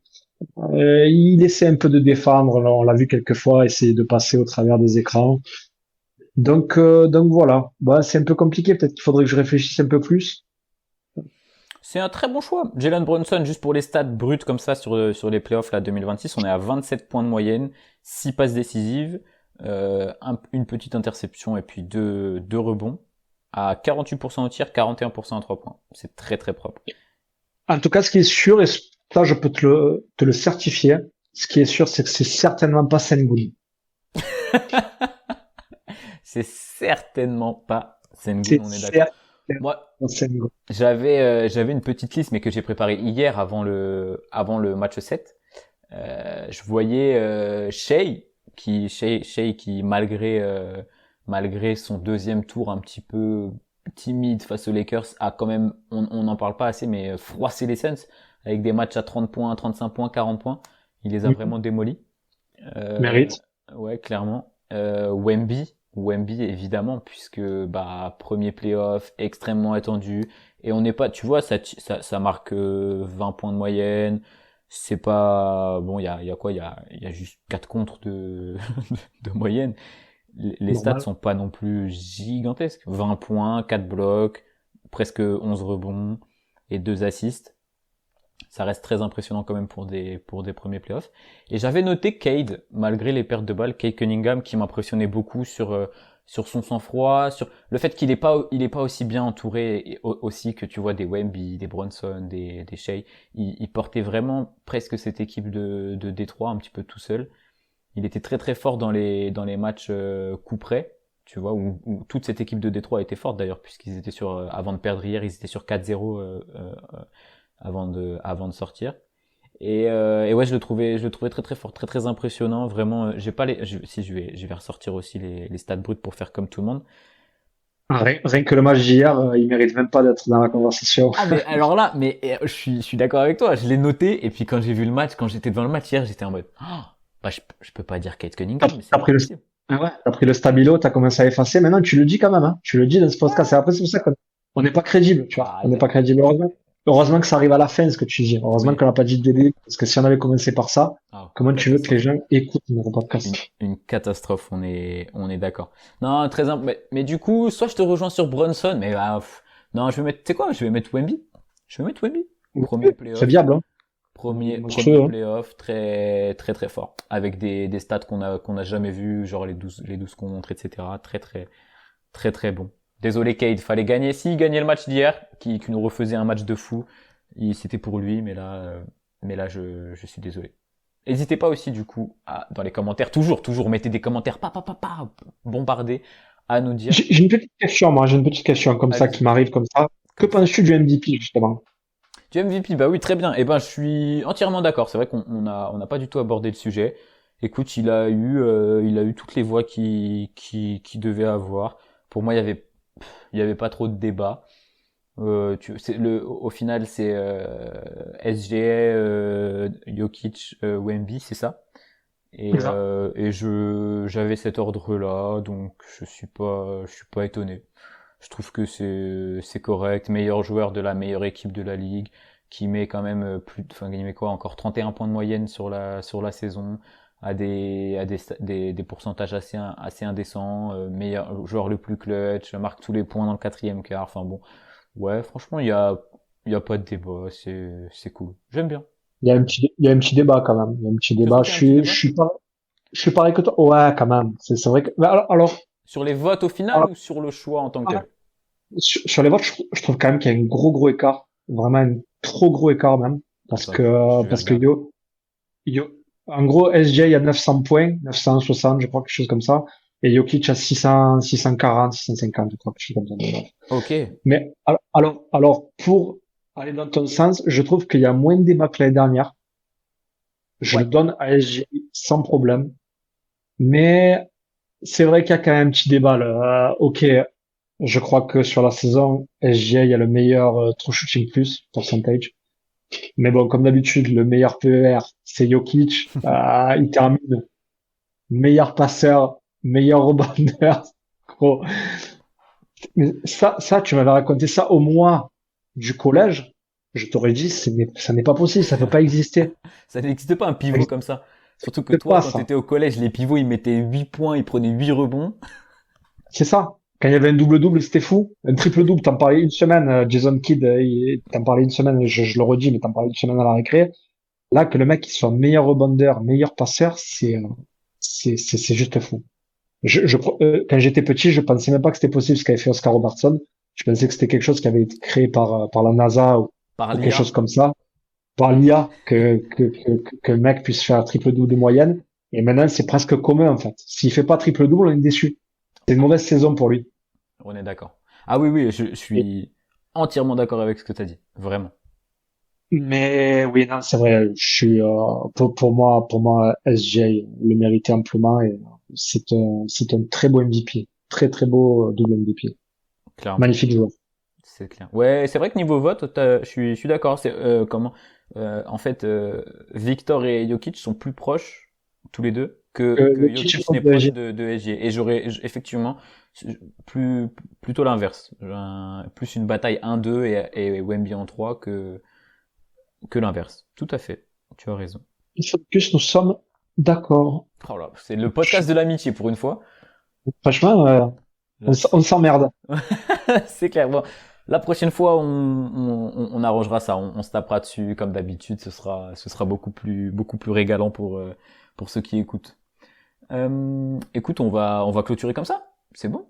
Il essaie un peu de défendre, là, on l'a vu quelques fois, essayer de passer au travers des écrans. Donc voilà. Bah, c'est un peu compliqué, peut-être qu'il faudrait que je réfléchisse un peu plus. C'est un très bon choix. Jalen Brunson, juste pour les stats brutes comme ça sur les playoffs là 2026, on est à 27 points de moyenne, 6 passes décisives, une petite interception et puis deux rebonds, à 48% au tir, 41% à 3 points. C'est très très propre. En tout cas, ce qui est sûr, et ça, je peux te le certifier, ce qui est sûr, c'est que c'est certainement pas Sengun. C'est certainement pas Sengun, C'est on est d'accord. certainement Moi, pas Sengun. j'avais une petite liste, mais que j'ai préparée hier avant le match 7. Je voyais Shea qui malgré son deuxième tour un petit peu timide face aux Lakers a quand même, on n'en parle pas assez, mais froissé les Suns avec des matchs à 30 points, 35 points, 40 points. Il les a Mhm. vraiment démolis. Euh, Mérite. ouais, clairement. Wemby évidemment, puisque bah premier playoff extrêmement attendu et on n'est pas, tu vois, ça marque 20 points de moyenne. C'est pas bon, il y a quoi, il y a juste 4 contre de moyenne. Les stats Normal. sont pas non plus gigantesques. 20 points, 4 blocs, presque 11 rebonds et 2 assists. Ça reste très impressionnant quand même pour des premiers playoffs. Et j'avais noté Cade, malgré les pertes de balles, Cade Cunningham qui m'impressionnait beaucoup sur son sang-froid, sur le fait il est pas aussi bien entouré aussi que tu vois des Wemby, des Bronson, des Shea. Il portait vraiment presque cette équipe de Détroit un petit peu tout seul. Il était très très fort dans les matchs coup près, tu vois, où toute cette équipe de Détroit était forte d'ailleurs, puisqu'ils étaient avant de perdre hier, ils étaient sur 4-0 avant de sortir. Et ouais, je le trouvais très très fort, très très impressionnant. Vraiment, j'ai pas si je vais ressortir aussi les stats brutes pour faire comme tout le monde. Rien que le match d'hier, il mérite même pas d'être dans la conversation. Ah mais alors là, mais je suis d'accord avec toi. Je l'ai noté et puis quand j'ai vu le match, quand j'étais devant le match hier, j'étais en mode, bah je peux pas dire Kate T'as Cunningham, mais c'est t'as pas pris le, possible. ah ouais, t'as pris le stabilo, t'as commencé à effacer. Maintenant, tu le dis quand même, hein. Tu le dis dans ce podcast. Et après, c'est pour ça qu'on on n'est pas crédible, tu vois. Ah, On n'est pas crédible. Heureusement que ça arrive à la fin, ce que tu dis. Heureusement oui. qu'on n'a pas dit de début. Parce que si on avait commencé par ça, Ah, comment tu veux que les catastrophe. gens écoutent notre podcast? Une catastrophe, on est d'accord. Non, mais du coup, soit je te rejoins sur Brunson, mais non, je vais mettre, tu sais quoi, je vais mettre Wemby. Je vais mettre Wemby. Oui, Premier c'est playoff, viable, hein. premier Monstrueux, hein. playoff, très, très, très fort. Avec des stats qu'on a jamais vu, genre les 12 contre, etc. Très, très, très, très bon. Désolé, Cade, fallait gagner. S'il gagnait le match d'hier, qui nous refaisait un match de fou, c'était pour lui, mais là, je suis désolé. N'hésitez pas aussi, du coup, dans les commentaires, toujours, mettez des commentaires, bombardez, à nous dire. J'ai une petite question, moi, j'ai une petite question comme ça Allez-y. qui m'arrive comme ça. Que penses-tu du MVP, justement? Du MVP, bah oui, très bien. Eh ben, je suis entièrement d'accord. C'est vrai qu'on n'a pas du tout abordé le sujet. Écoute, il a eu toutes les voix qui devait avoir. Pour moi, il y avait pas trop de débat. Au final, c'est SGA, Jokic, Wemby, c'est ça. C'est ça. Et j'avais cet ordre-là, donc je suis pas étonné. Je trouve que c'est correct. Meilleur joueur de la meilleure équipe de la ligue, qui met quand même enfin, il met quoi, encore 31 points de moyenne sur la saison, des pourcentages assez indécents, meilleur joueur le plus clutch, marque tous les points dans le quatrième quart. Enfin bon, ouais, franchement, il y a pas de débat, c'est cool. J'aime bien. Il y a un petit débat quand même. Il y a un petit Tu débat. trouves qu'il y a un petit débat? Je suis pareil que toi. Ouais, quand même. C'est vrai que, mais Sur les votes au final alors, ou sur le choix en tant que tel? sur les votes, je trouve quand même qu'il y a un gros écart. Vraiment un trop gros écart même. Attends, je vais Parce que regarder. En gros, SJ a 900 points, 960, je crois, quelque chose comme ça. Et Jokic a 600, 640, 650, je crois, quelque chose comme ça. Ok. Mais pour aller dans ton sens, je trouve qu'il y a moins de débats que l'année dernière. Je le Ouais. donne à SG sans problème. Mais c'est vrai qu'il y a quand même un petit débat là. Ok, je crois que sur la saison, SG, il y a le meilleur true shooting plus, percentage. Mais bon, comme d'habitude, le meilleur PER, c'est Jokic. Il termine meilleur passeur, meilleur rebondeur. Gros. Mais ça, tu m'avais raconté ça au mois du collège. Je t'aurais dit, ça n'est pas possible, ça peut pas exister. Ça n'existe pas un Ça pivot n'existe comme ça. Surtout que toi, pas, quand tu ça. étais au collège, les pivots, ils mettaient 8 points, ils prenaient 8 rebonds. C'est ça. Quand il y avait un double-double, c'était fou. Un triple-double, t'en parlais une semaine, Jason Kidd, t'en parlais une semaine, je le redis, mais t'en parlais une semaine à la récré. Là, que le mec, il soit meilleur rebondeur, meilleur passeur, c'est juste fou. Quand j'étais petit, je pensais même pas que c'était possible ce qu'avait fait Oscar Robertson. Je pensais que c'était quelque chose qui avait été créé par la NASA Par ou quelque chose l'IA. comme ça, par l'IA, que le mec puisse faire triple-double de moyenne. Et maintenant, c'est presque commun, en fait. S'il fait pas triple-double, on est déçu. C'est une mauvaise saison pour lui. On est d'accord. Ah oui, oui, je Et- suis entièrement d'accord avec ce que tu as dit. Vraiment. Mais oui, non, c'est vrai. Pour moi, SJ le méritait amplement et c'est un très beau MVP. Très beau double MVP. Clairement. Magnifique joueur. C'est clair. Ouais, c'est vrai que niveau vote, je suis d'accord. C'est comment en fait, Victor et Jokic sont plus proches tous les deux que Le kiff Jokic n'est proche de SG. Et effectivement plus plutôt l'inverse. Plus une bataille 1-2 et Wemby en 3 que l'inverse. Tout à fait. Tu as raison. Une fois de plus, nous sommes d'accord. Oh là, c'est le podcast de l'amitié pour une fois. Franchement, Là, on c'est s'emmerde. c'est clair. Bon, la prochaine fois, on arrangera ça. On se tapera dessus comme d'habitude. Ce sera beaucoup plus régalant pour ceux qui écoutent. Écoute, on va clôturer comme ça. C'est bon.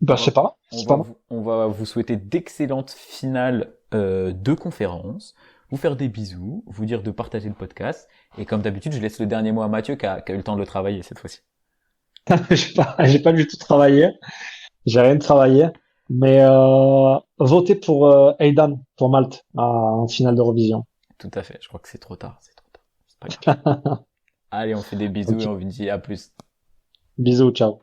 Bah, c'est pas mal. C'est pas mal. On va vous souhaiter d'excellentes finales de conférences. Vous faire des bisous, vous dire de partager le podcast. Et comme d'habitude, je laisse le dernier mot à Mathieu qui a eu le temps de le travailler cette fois-ci. J'ai pas du tout travaillé. J'ai rien travaillé. Mais votez pour Aidan, pour Malte, en finale de revision. Tout à fait. Je crois que c'est trop tard. C'est trop tard. C'est pas grave. Allez, on fait des bisous Ok. et on vous dit à plus. Bisous, ciao.